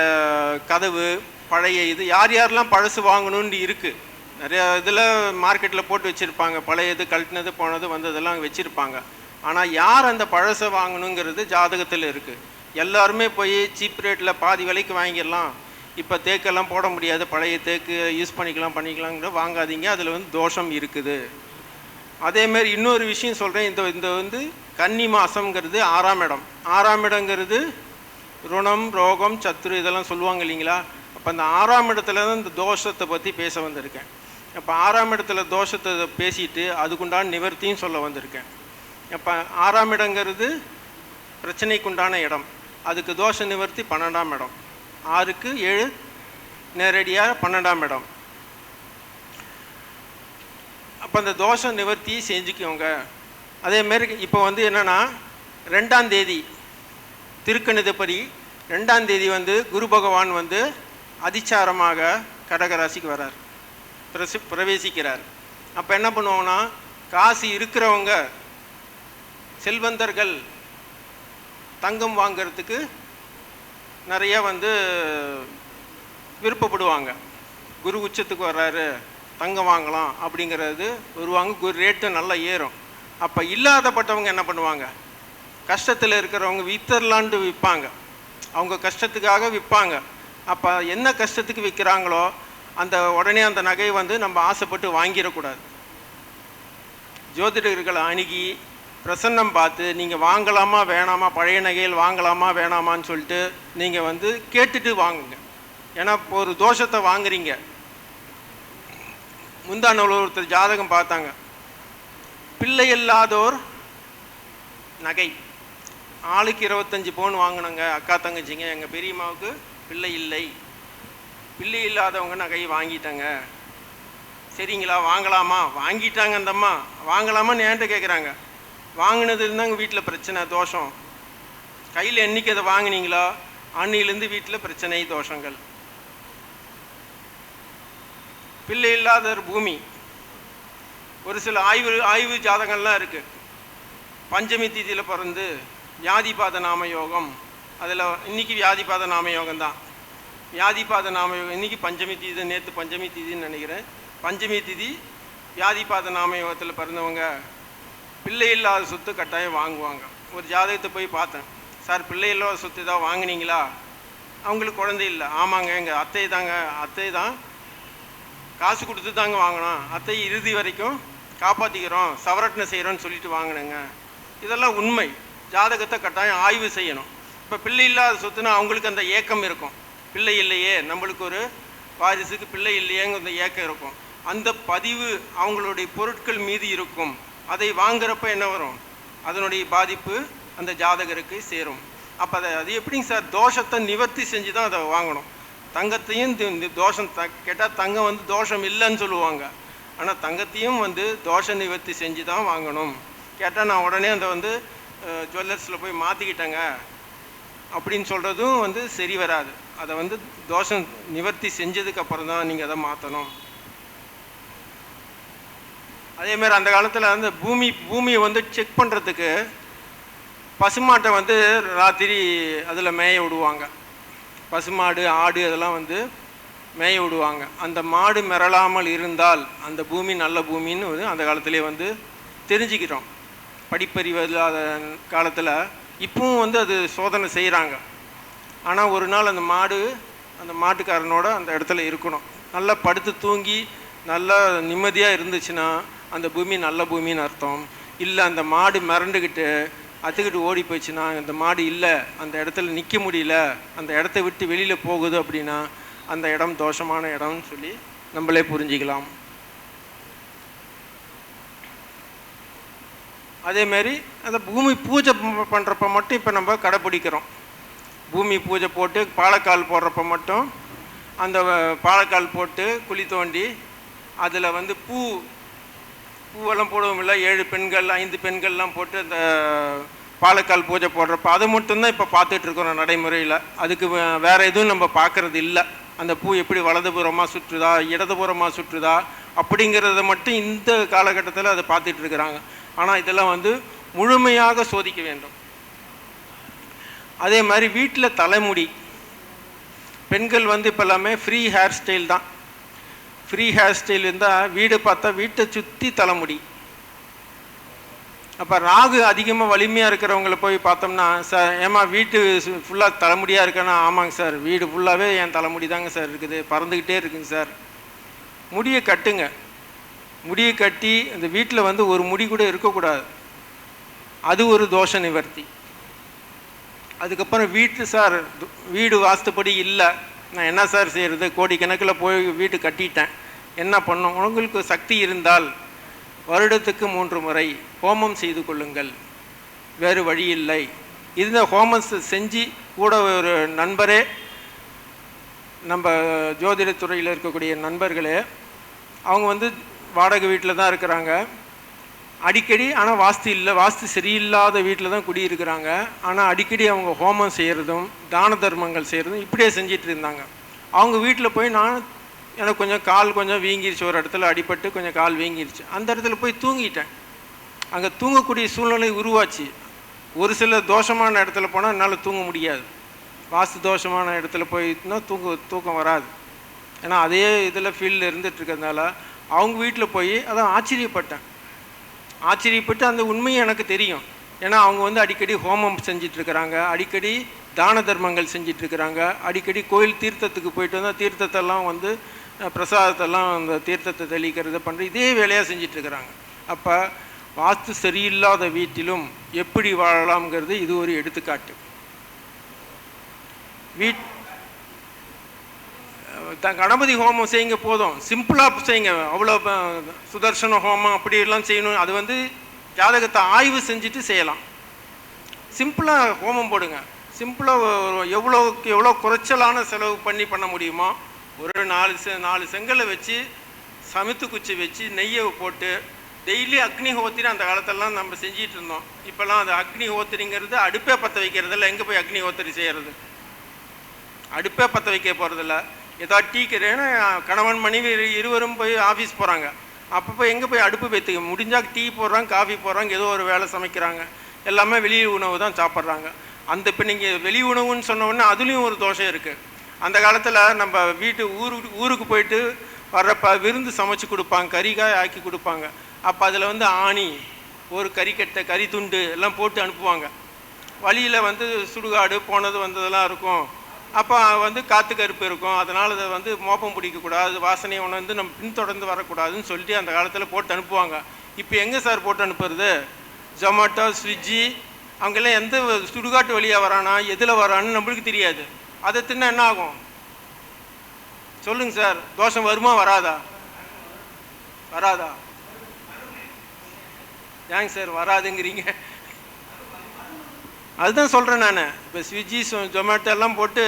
கதவு, பழைய இது யாரெல்லாம் பழசு வாங்கணுன்னு இருக்குது. நிறையா இதில் மார்க்கெட்டில் போட்டு வச்சுருப்பாங்க, பழைய இது கழட்டினது போனது வந்ததெல்லாம் வச்சுருப்பாங்க. ஆனால் யார் அந்த பழசை வாங்கணுங்கிறது ஜாதகத்தில் இருக்குது. எல்லாருமே போய் சீப் ரேட்டில் பாதி விலைக்கு வாங்கிடலாம், இப்போ தேக்கெல்லாம் போட முடியாது, பழைய தேக்கு யூஸ் பண்ணிக்கலாங்கிற வாங்காதீங்க, அதில் வந்து தோஷம் இருக்குது. அதேமாரி இன்னொரு விஷயம் சொல்கிறேன், இந்த வந்து கன்னி மாதம்ங்கிறது 6ஆம் இடம். 6ஆம் இடங்கிறது ருணம், ரோகம், சத்துரு இதெல்லாம் சொல்லுவாங்க இல்லைங்களா. அப்போ அந்த 6ஆம் இடத்துல தான் இந்த தோஷத்தை பற்றி பேச வந்திருக்கேன். அப்போ 6ஆம் இடத்துல தோஷத்தை பேசிட்டு அதுக்குண்டான நிவர்த்தியும் சொல்ல வந்திருக்கேன். அப்போ 6ஆம் இடங்கிறது பிரச்சனைக்குண்டான இடம், அதுக்கு தோஷ நிவர்த்தி 12ஆம் இடம். 6க்கு 7 நேரடியாக 12ஆம் இடம். அப்போ அந்த தோஷ நிவர்த்தியை செஞ்சுக்கோங்க. அதேமாரி இப்போ வந்து என்னென்னா 2ஆம் தேதி திருக்கணிதப்படி 2ஆம் தேதி வந்து குரு பகவான் வந்து அதிச்சாரமாக கடகராசிக்கு வரார், பிரவேசிக்கிறார். அப்போ என்ன பண்ணுவாங்கன்னா, காசு இருக்கிறவங்க செல்வந்தர்கள் தங்கம் வாங்கிறதுக்கு நிறைய வந்து விருப்பப்படுவாங்க. குரு உச்சத்துக்கு வர்றாரு, தங்கம் வாங்கலாம் அப்படிங்கிறது வருவாங்க. குரு ரேட்டு நல்லா ஏறும். அப்போ இல்லாதப்பட்டவங்க என்ன பண்ணுவாங்க, கஷ்டத்தில் இருக்கிறவங்க வித்தரலான்ட்டு விற்பாங்க, அவங்க கஷ்டத்துக்காக விற்பாங்க. அப்போ என்ன கஷ்டத்துக்கு விற்கிறாங்களோ உடனே அந்த நகையை வந்து நம்ம ஆசைப்பட்டு வாங்கிடக்கூடாது. ஜோதிடர்களை அணுகி பிரசன்னம் பார்த்து நீங்கள் வாங்கலாமா வேணாமா, பழைய நகைகள் வாங்கலாமா வேணாமான்னு சொல்லிட்டு நீங்கள் வந்து கேட்டுட்டு வாங்குங்க. ஏன்னா இப்போ ஒரு தோஷத்தை வாங்குறீங்க. முந்தான ஒருத்தர் ஜாதகம் பார்த்தாங்க, பிள்ளை இல்லாதோர் நகை, ஆளுக்கு 25 பவுன் வாங்கினாங்க. அக்கா தங்கச்சிங்க, எங்கள் பெரியம்மாவுக்கு பிள்ளை இல்லை, பிள்ளை இல்லாதவங்க நகை வாங்கிட்டாங்க. சரிங்களா, வாங்கலாமா? வாங்கிட்டாங்க. அந்தம்மா வாங்கலாமான்னு என்கிட்ட கேட்குறாங்க. வாங்கினது இருந்தாங்க வீட்டில் பிரச்சனை, தோஷம். கையில் என்னைக்கு அதை வாங்கினீங்களோ அன்னிலேருந்து வீட்டில் பிரச்சனை, தோஷங்கள். பிள்ளை இல்லாத பூமி ஒரு சில ஆய்வு ஜாதகம்லாம் இருக்குது. பஞ்சமி தீதியில் பிறந்து வியாதிபாத நாம யோகம், அதில் இன்றைக்கி வியாதிபாத நாம யோகம் தான். வியாதிபாத நாம யோகம் இன்றைக்கி பஞ்சமி தீதி, நேற்று பஞ்சமி தீதின்னு நினைக்கிறேன். பஞ்சமி தீதி வியாதிபாத நாம யோகத்தில் பிறந்தவங்க பிள்ளை இல்லாத சொத்து கட்டாயம் வாங்குவாங்க. ஒரு ஜாதகத்தை போய் பார்த்தேன், சார் பிள்ளை இல்லாத சொத்து ஏதாவது வாங்கினீங்களா? அவங்களுக்கு குழந்தை இல்லை. ஆமாங்க, எங்கள் அத்தை தான் காசு கொடுத்து தாங்க வாங்கினோம், அத்தை இறுதி வரைக்கும் காப்பாற்றிக்கிறோம், சவரட்னை செய்கிறோன்னு சொல்லிட்டு வாங்கினேங்க. இதெல்லாம் உண்மை. ஜாதகத்தை கட்டாயம் ஆய்வு செய்யணும். இப்போ பிள்ளை இல்லாத சொத்துனா அவங்களுக்கு அந்த ஏக்கம் இருக்கும், பிள்ளை இல்லையே, நம்மளுக்கு ஒரு வாரிசுக்கு பிள்ளை இல்லையேங்க அந்த ஏக்கம் இருக்கும். அந்த பதிவு அவங்களுடைய பொருட்கள் மீது இருக்கும். அதை வாங்குறப்ப என்ன வரும்? அதனுடைய பாதிப்பு அந்த ஜாதகருக்கு சேரும். அப்போ அது எப்படிங்க சார்? தோஷத்தை நிவர்த்தி செஞ்சு தான் அதை வாங்கணும். தங்கத்தையும் தோஷம் கேட்டால் தங்கம் தோஷம் இல்லைன்னு சொல்லுவாங்க. ஆனால் தங்கத்தையும் தோஷ நிவர்த்தி செஞ்சு தான் வாங்கணும். கேட்டால் நான் உடனே அந்த ஜுவல்லர்ஸில் போய் மாற்றிக்கிட்டேங்க அப்படின்னு சொல்கிறதும் சரி வராது. அதை தோஷம் நிவர்த்தி செஞ்சதுக்கப்புறம் தான் நீங்கள் அதை மாற்றணும். அதேமாதிரி அந்த காலத்தில் பூமியை செக் பண்ணுறதுக்கு பசுமாட்டை ராத்திரி அதில் மேய விடுவாங்க. பசுமாடு, ஆடு அதெல்லாம் மேய விடுவாங்க. அந்த மாடு மிரளாமல் இருந்தால் அந்த பூமி நல்ல பூமின்னு அந்த காலத்திலே தெரிஞ்சுக்கிட்டோம். படிப்பறிவு இல்லாத காலத்தில் இப்பவும் அது சோதனை செய்கிறாங்க. ஆனால் ஒரு நாள் அந்த மாட்டுக்காரனோட அந்த இடத்துல இருக்கணும். நல்லா படுத்து தூங்கி நல்லா நிம்மதியாக இருந்துச்சுன்னா அந்த பூமி நல்ல பூமின்னு அர்த்தம். இல்லை அந்த மாடு மிரண்டுக்கிட்டு அத்துக்கிட்டு ஓடி போயிடுச்சுன்னா, அந்த மாடு இல்லை, அந்த இடத்துல நிற்க முடியல, அந்த இடத்த விட்டு வெளியில் போகுது அப்படின்னா அந்த இடம் தோஷமான இடம்னு சொல்லி நம்மளே புரிஞ்சிக்கலாம். அதேமாரி அந்த பூமி பூஜை பண்ணுறப்ப மட்டும் இப்போ நம்ம கடைப்பிடிக்கிறோம். பூமி பூஜை போட்டு பாலக்கால் போடுறப்ப மட்டும் அந்த பாலக்கால் போட்டு குழி தோண்டி அதில் பூவெல்லாம் போடுவோம் இல்லை, 7 பெண்கள் 5 பெண்கள்லாம் போட்டு அந்த பாலக்கால் பூஜை போடுறப்ப அதை மட்டும்தான் இப்போ பார்த்துட்ருக்குறோம் நடைமுறையில். அதுக்கு வேறு எதுவும் நம்ம பார்க்குறது இல்லை. அந்த பூ எப்படி வலதுபுறமாக சுற்றுதா இடதுபுறமாக சுற்றுதா அப்படிங்கிறத மட்டும் இந்த காலகட்டத்தில் அதை பார்த்துட்ருக்குறாங்க. ஆனால் இதெல்லாம் முழுமையாக சோதிக்க வேண்டும். அதே மாதிரி வீட்டில் தலைமுடி, பெண்கள் இப்போ எல்லாமே ஃப்ரீ ஹேர் ஸ்டைல் தான். ஃப்ரீ ஹேர் ஸ்டைல் இருந்தால் வீடு பார்த்தா வீட்டை சுற்றி தலைமுடி. அப்போ ராகு அதிகமாக வலிமையாக இருக்கிறவங்கள போய் பார்த்தோம்னா, சார் ஏமா வீட்டு ஃபுல்லாக தலைமுடியாக இருக்கேன்னா, ஆமாங்க சார் வீடு ஃபுல்லாகவே என் தலைமுடி தாங்க சார் இருக்குது, பறந்துக்கிட்டே இருக்குங்க சார். முடியை கட்டுங்க. முடியை கட்டி அந்த வீட்டில் ஒரு முடி கூட இருக்கக்கூடாது. அது ஒரு தோஷ நிவர்த்தி. அதுக்கப்புறம் வீடு வாஸ்துப்படி இல்லை, நான் என்ன சார் செய்கிறது, கோடிக்கணக்கில் போய் வீட்டு கட்டிட்டேன், என்ன பண்ணும்? உங்களுக்கு சக்தி இருந்தால் வருடத்துக்கு 3 முறை ஹோமம் செய்து கொள்ளுங்கள், வேறு வழி இல்லை. இந்த ஹோமம் செஞ்சு கூட ஒரு நண்பரே, நம்ம ஜோதிடத்துறையில் இருக்கக்கூடிய நண்பர்களே, அவங்க வாடகை வீட்டில் தான் இருக்கிறாங்க அடிக்கடி. ஆனால் வாஸ்து சரியில்லாத வீட்டில் தான் குடியிருக்கிறாங்க. ஆனால் அடிக்கடி அவங்க ஹோமம் செய்கிறதும் தான தர்மங்கள் செய்கிறதும் இப்படியே செஞ்சிட்டு இருந்தாங்க. அவங்க வீட்டில் போய் எனக்கு கொஞ்சம் வீங்கிருச்சு, ஒரு இடத்துல அடிபட்டு கொஞ்சம் கால் வீங்கிருச்சு. அந்த இடத்துல போய் தூங்கிட்டேன். அங்கே தூங்கக்கூடிய சூழ்நிலை உருவாச்சு. ஒரு சில தோஷமான இடத்துல போனால் என்னால் தூங்க முடியாது. வாஸ்து தோஷமான இடத்துல போயிட்டுனா தூக்கம் வராது. ஏன்னா அதே இதில் ஃபீல்டில் இருந்துகிட்ருக்கிறதுனால அவங்க வீட்டில் போய் அதான் ஆச்சரியப்பட்டு அந்த உண்மையை எனக்கு தெரியும். ஏன்னா அவங்க அடிக்கடி ஹோமம் செஞ்சிட்ருக்கிறாங்க, அடிக்கடி தான தர்மங்கள் செஞ்சிட்ருக்கிறாங்க, அடிக்கடி கோயில் தீர்த்தத்துக்கு போயிட்டு வந்தால் தீர்த்தத்தெல்லாம் பிரசாதத்தெல்லாம் அந்த தீர்த்தத்தை தெளிக்கிறது பண்ணுற இதே வேலையாக செஞ்சிட்ருக்கிறாங்க. அப்போ வாஸ்து சரியில்லாத வீட்டிலும் எப்படி வாழலாம்ங்கிறது இது ஒரு எடுத்துக்காட்டு. கணபதி ஹோமம் செய்யுங்க, போதும், சிம்பிளாக செய்யுங்க. அவ்வளோ சுதர்சன ஹோமம் அப்படியெல்லாம் செய்யணும். அது ஜாதகத்தை ஆய்வு செஞ்சுட்டு செய்யலாம். சிம்பிளாக ஹோமம் போடுங்க. சிம்பிளாக எவ்வளோ குறைச்சலான செலவு பண்ண முடியுமோ ஒரு 4 செங்கலை வச்சு சமைத்து குச்சி வச்சு நெய்யை போட்டு டெய்லி அக்னி ஹோத்திரி அந்த காலத்திலலாம் நம்ம செஞ்சிட்டு இருந்தோம். இப்போல்லாம் அது அக்னி ஹோத்திரிங்கிறது அடுப்பே பற்ற வைக்கிறதில்ல. எங்கே போய் அக்னி ஹோத்திரி செய்கிறது? அடுப்பே பற்ற வைக்க போகிறதில்ல. ஏதாவது டீக்கிறேன்னு கணவன் மனைவி இருவரும் போய் ஆஃபீஸ் போகிறாங்க. அப்பப்போ எங்கே போய் அடுப்பு பேத்துக்க முடிஞ்சால் டீ போடுறாங்க, காஃபி போடுறாங்க, ஏதோ ஒரு வேலை சமைக்கிறாங்க, எல்லாமே வெளி உணவு தான் சாப்பிட்றாங்க. அந்த இப்போ நீங்கள் வெளி உணவுன்னு சொன்ன உடனே அதுலேயும் ஒரு தோஷம் இருக்குது. அந்த காலத்தில் நம்ம ஊருக்கு போயிட்டு வர்றப்ப விருந்து சமைச்சு கொடுப்பாங்க, கறிக்காய் ஆக்கி கொடுப்பாங்க. அப்போ அதில் வந்து ஆணி, ஒரு கறிக்கட்டை, கறி துண்டு எல்லாம் போட்டு அனுப்புவாங்க. வழியில் வந்து சுடுகாடு போனது வந்ததெல்லாம் இருக்கும். அப்போ வந்து காற்று கருப்பு இருக்கும், அதனால் அதை வந்து மோப்பம் பிடிக்கக்கூடாது, வாசனையை உணர்ந்து நம்ம பின்தொடர்ந்து வரக்கூடாதுன்னு சொல்லிட்டு அந்த காலத்தில் போட்டு அனுப்புவாங்க. இப்போ எங்கே சார் போட்டு அனுப்புறது? ஜொமேட்டோ, ஸ்விக்கி, அவங்கெல்லாம் எந்த சுடுகாட்டு வழியாக வரானா, எதில் வரான்னு நம்மளுக்கு தெரியாது. அதை தின்னா என்ன ஆகும் சொல்லுங்கள் சார்? தோஷம் வருமா வராதா? வராதா? ஏங்க சார் வராதுங்கிறீங்க? அதுதான் சொல்கிறேன் நான். இப்போ ஸ்விக்கி, ஜொமேட்டோ எல்லாம் போட்டு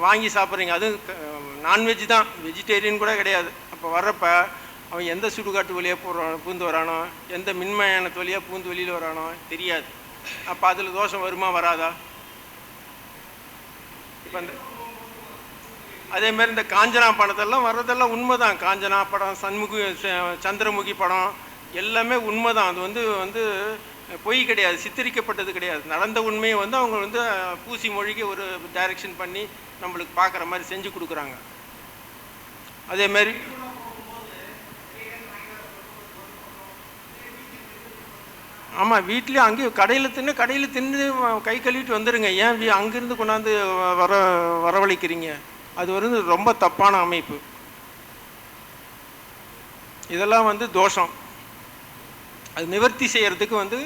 வாங்கி சாப்பிட்றீங்க, அதுவும் நான்வெஜ் தான், வெஜிடேரியன் கூட கிடையாது. அப்போ வர்றப்ப அவன் எந்த சுடுகாட்டு வழியாக பூந்து வரானோ, எந்த மின்மயானத்து வழியாக பூந்து வெளியில் வரானோ தெரியாது. அப்போ அதில் தோஷம் வருமா வராதா? இப்போ அந்த அதேமாரி இந்த காஞ்சனா படத்தெல்லாம் வர்றதெல்லாம் உண்மை தான். காஞ்சனா படம், சந்திரமுகி படம் எல்லாமே உண்மை தான். அது வந்து பொய் கிடையாது, சித்தரிக்கப்பட்டது கிடையாது. நடந்த உண்மையை வந்து அவங்க வந்து பூசி மொழிக்கு ஒரு டைரக்ஷன் பண்ணி நம்மளுக்கு பார்க்குற மாதிரி செஞ்சு கொடுக்குறாங்க. அதேமாரி ஆமாம், வீட்லேயே அங்கேயும் கடையில் தின்னு கை கழுவிட்டு வந்துடுங்க. ஏன் அங்கேருந்து கொண்டாந்து வரவழைக்கிறீங்க? அது வந்து ரொம்ப தப்பான அமைப்பு. இதெல்லாம் வந்து தோஷம். அது நிவர்த்தி செய்கிறதுக்கு வந்து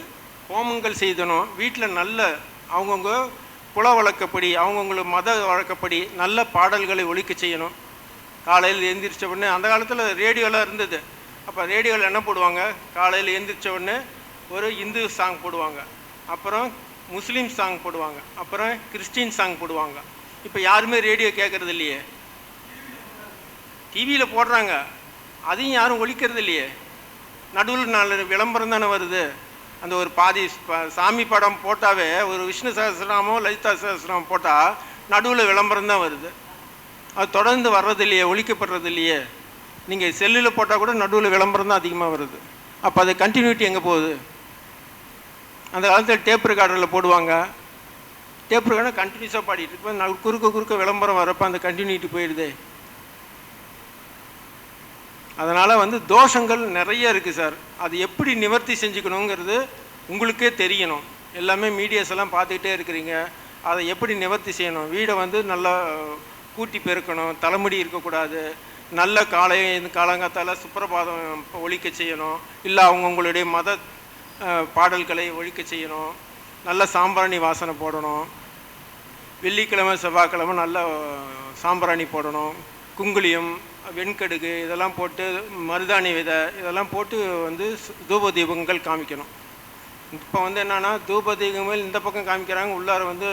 ஹோமங்கள் செய்தணும். வீட்டில் நல்ல அவங்கவுங்க குல வழக்கப்படி, அவங்கவுங்கள மத வழக்கப்படி நல்ல பாடல்களை ஒலிக்க செய்யணும். காலையில் எழுந்திரிச்ச உடனே, அந்த காலத்தில் ரேடியோலாம் இருந்தது. அப்போ ரேடியோவில் என்ன போடுவாங்க? காலையில் எழுந்திரிச்ச உடனே ஒரு இந்து சாங் போடுவாங்க, அப்புறம் முஸ்லீம் சாங் போடுவாங்க, அப்புறம் கிறிஸ்டின் சாங் போடுவாங்க. இப்போ யாருமே ரேடியோ கேட்குறது இல்லையே, டிவியில் போடுறாங்க, அதையும் யாரும் ஒலிக்கிறது இல்லையே. நடுவில் 4 விளம்பரம் தானே வருது. அந்த ஒரு பாதி சாமி படம் போட்டாவே, ஒரு விஷ்ணு சஹஸ்ரநாமோ லலிதா சஹஸ்ரநாமம் போட்டால் நடுவில் விளம்பரம் தான் வருது. அது தொடர்ந்து வர்றது இல்லையே, ஒழிக்கப்படுறது இல்லையே. நீங்கள் செல்லில் போட்டால் கூட நடுவில் விளம்பரம் தான் அதிகமாக வருது. அப்போ அது கண்டினியூட்டி எங்கே போகுது? அந்த காலத்தில் டேப் ரெக்கார்டரில் போடுவாங்க, டேப் ரெக்கார்டர் கண்டினியூஸாக பாடிட்டு இருப்பேன். குறுக்க விளம்பரம் வரப்போ அந்த கண்டினியூட்டி போயிடுது. அதனால் வந்து தோஷங்கள் நிறைய இருக்குது சார். அது எப்படி நிவர்த்தி செஞ்சுக்கணுங்கிறது உங்களுக்கே தெரியணும். எல்லாமே மீடியாஸ் எல்லாம் பார்த்துக்கிட்டே இருக்கிறீங்க. அதை எப்படி நிவர்த்தி செய்யணும்? வீடை வந்து நல்லா கூட்டி பெருக்கணும், தலைமுடி இருக்கக்கூடாது, நல்ல காலங்காத்தால் சுப்பிரபாதம் ஒழிக்க செய்யணும், இல்லை அவங்கவுங்களுடைய மத பாடல்களை ஒழிக்க செய்யணும், நல்ல சாம்பிராணி வாசனை போடணும், வெள்ளிக்கிழமை செவ்வாய்க்கிழமை நல்ல சாம்பிராணி போடணும், குங்குளியம், வெண்கடுகு இதெல்லாம் போட்டு, மருதாணி விதை இதெல்லாம் போட்டு வந்து தூப தீபங்கள் காமிக்கணும். இப்போ வந்து என்னென்னா, தூப தீபங்கள் இந்த பக்கம் காமிக்கிறாங்க, உள்ளார வந்து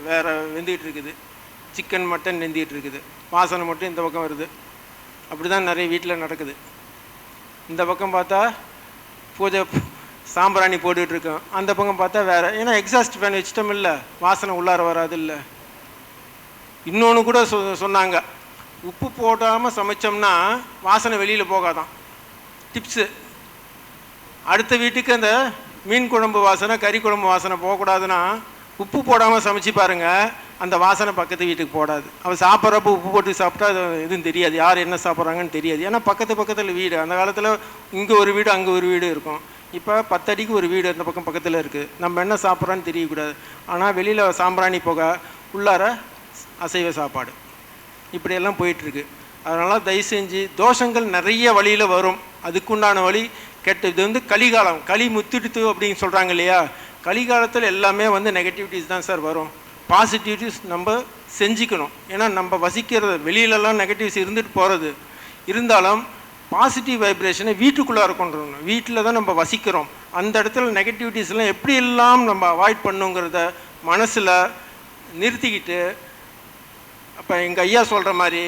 வேறு வெந்துக்கிட்டு இருக்குது, சிக்கன் மட்டன் வெந்திக்கிட்டு இருக்குது, வாசனை மட்டும் இந்த பக்கம் வருது. அப்படி தான் நிறைய வீட்டில் நடக்குது. இந்த பக்கம் பார்த்தா பூஜை சாம்பிராணி போட்டுட்ருக்கோம், அந்த பக்கம் பார்த்தா வேறு. ஏன்னா எக்ஸாஸ்ட் ஃபேன் வச்சிட்டோம் இல்லை, வாசனை உள்ளார வராது இல்லை. இன்னொன்று கூட சொன்னாங்க, உப்பு போடாமல் சமைச்சோம்னா வாசனை வெளியில் போகாதான். டிப்ஸு, அடுத்த வீட்டுக்கு அந்த மீன் குழம்பு வாசனை, கறி குழம்பு வாசனை போகக்கூடாதுன்னா உப்பு போடாமல் சமைச்சு பாருங்கள், அந்த வாசனை பக்கத்து வீட்டுக்கு போடாது. அவள் சாப்பிட்றப்போ உப்பு போட்டு சாப்பிட்டா அது எதுவும் தெரியாது, யார் என்ன சாப்பிட்றாங்கன்னு தெரியாது. ஏன்னா பக்கத்தில் வீடு. அந்த காலத்தில் இங்கே ஒரு வீடு அங்கே ஒரு வீடு இருக்கும். இப்போ 10 அடிக்கு ஒரு வீடு அந்த பக்கம் பக்கத்தில் இருக்குது. நம்ம என்ன சாப்பிட்றோன்னு தெரியக்கூடாது. ஆனால் வெளியில் சாம்பிராணி போக, உள்ளார அசைவ சாப்பாடு, இப்படியெல்லாம் போயிட்டுருக்கு. அதனால் தயவு செஞ்சு, தோஷங்கள் நிறைய வழியில் வரும், அதுக்குண்டான வழி கெட்ட. இது வந்து கலிகாலம், களி முத்திடுத்து அப்படின்னு சொல்கிறாங்க இல்லையா. கலிகாலத்தில் எல்லாமே வந்து நெகட்டிவிட்டிஸ் தான் சார் வரும். பாசிட்டிவிட்டிஸ் நம்ம செஞ்சுக்கணும். ஏன்னா நம்ம வசிக்கிறது, வெளியிலலாம் நெகட்டிவ்ஸ் இருந்துட்டு போகிறது இருந்தாலும் பாசிட்டிவ் வைப்ரேஷனை வீட்டுக்குள்ளார கொண்டு வரணும். வீட்டில் தான் நம்ம வசிக்கிறோம். அந்த இடத்துல நெகட்டிவிட்டிஸ்லாம் எப்படி எல்லாம் நம்ம அவாய்ட் பண்ணுங்கிறத மனசில் நிறுத்திக்கிட்டு, அப்போ எங்கள் ஐயா சொல்கிற மாதிரி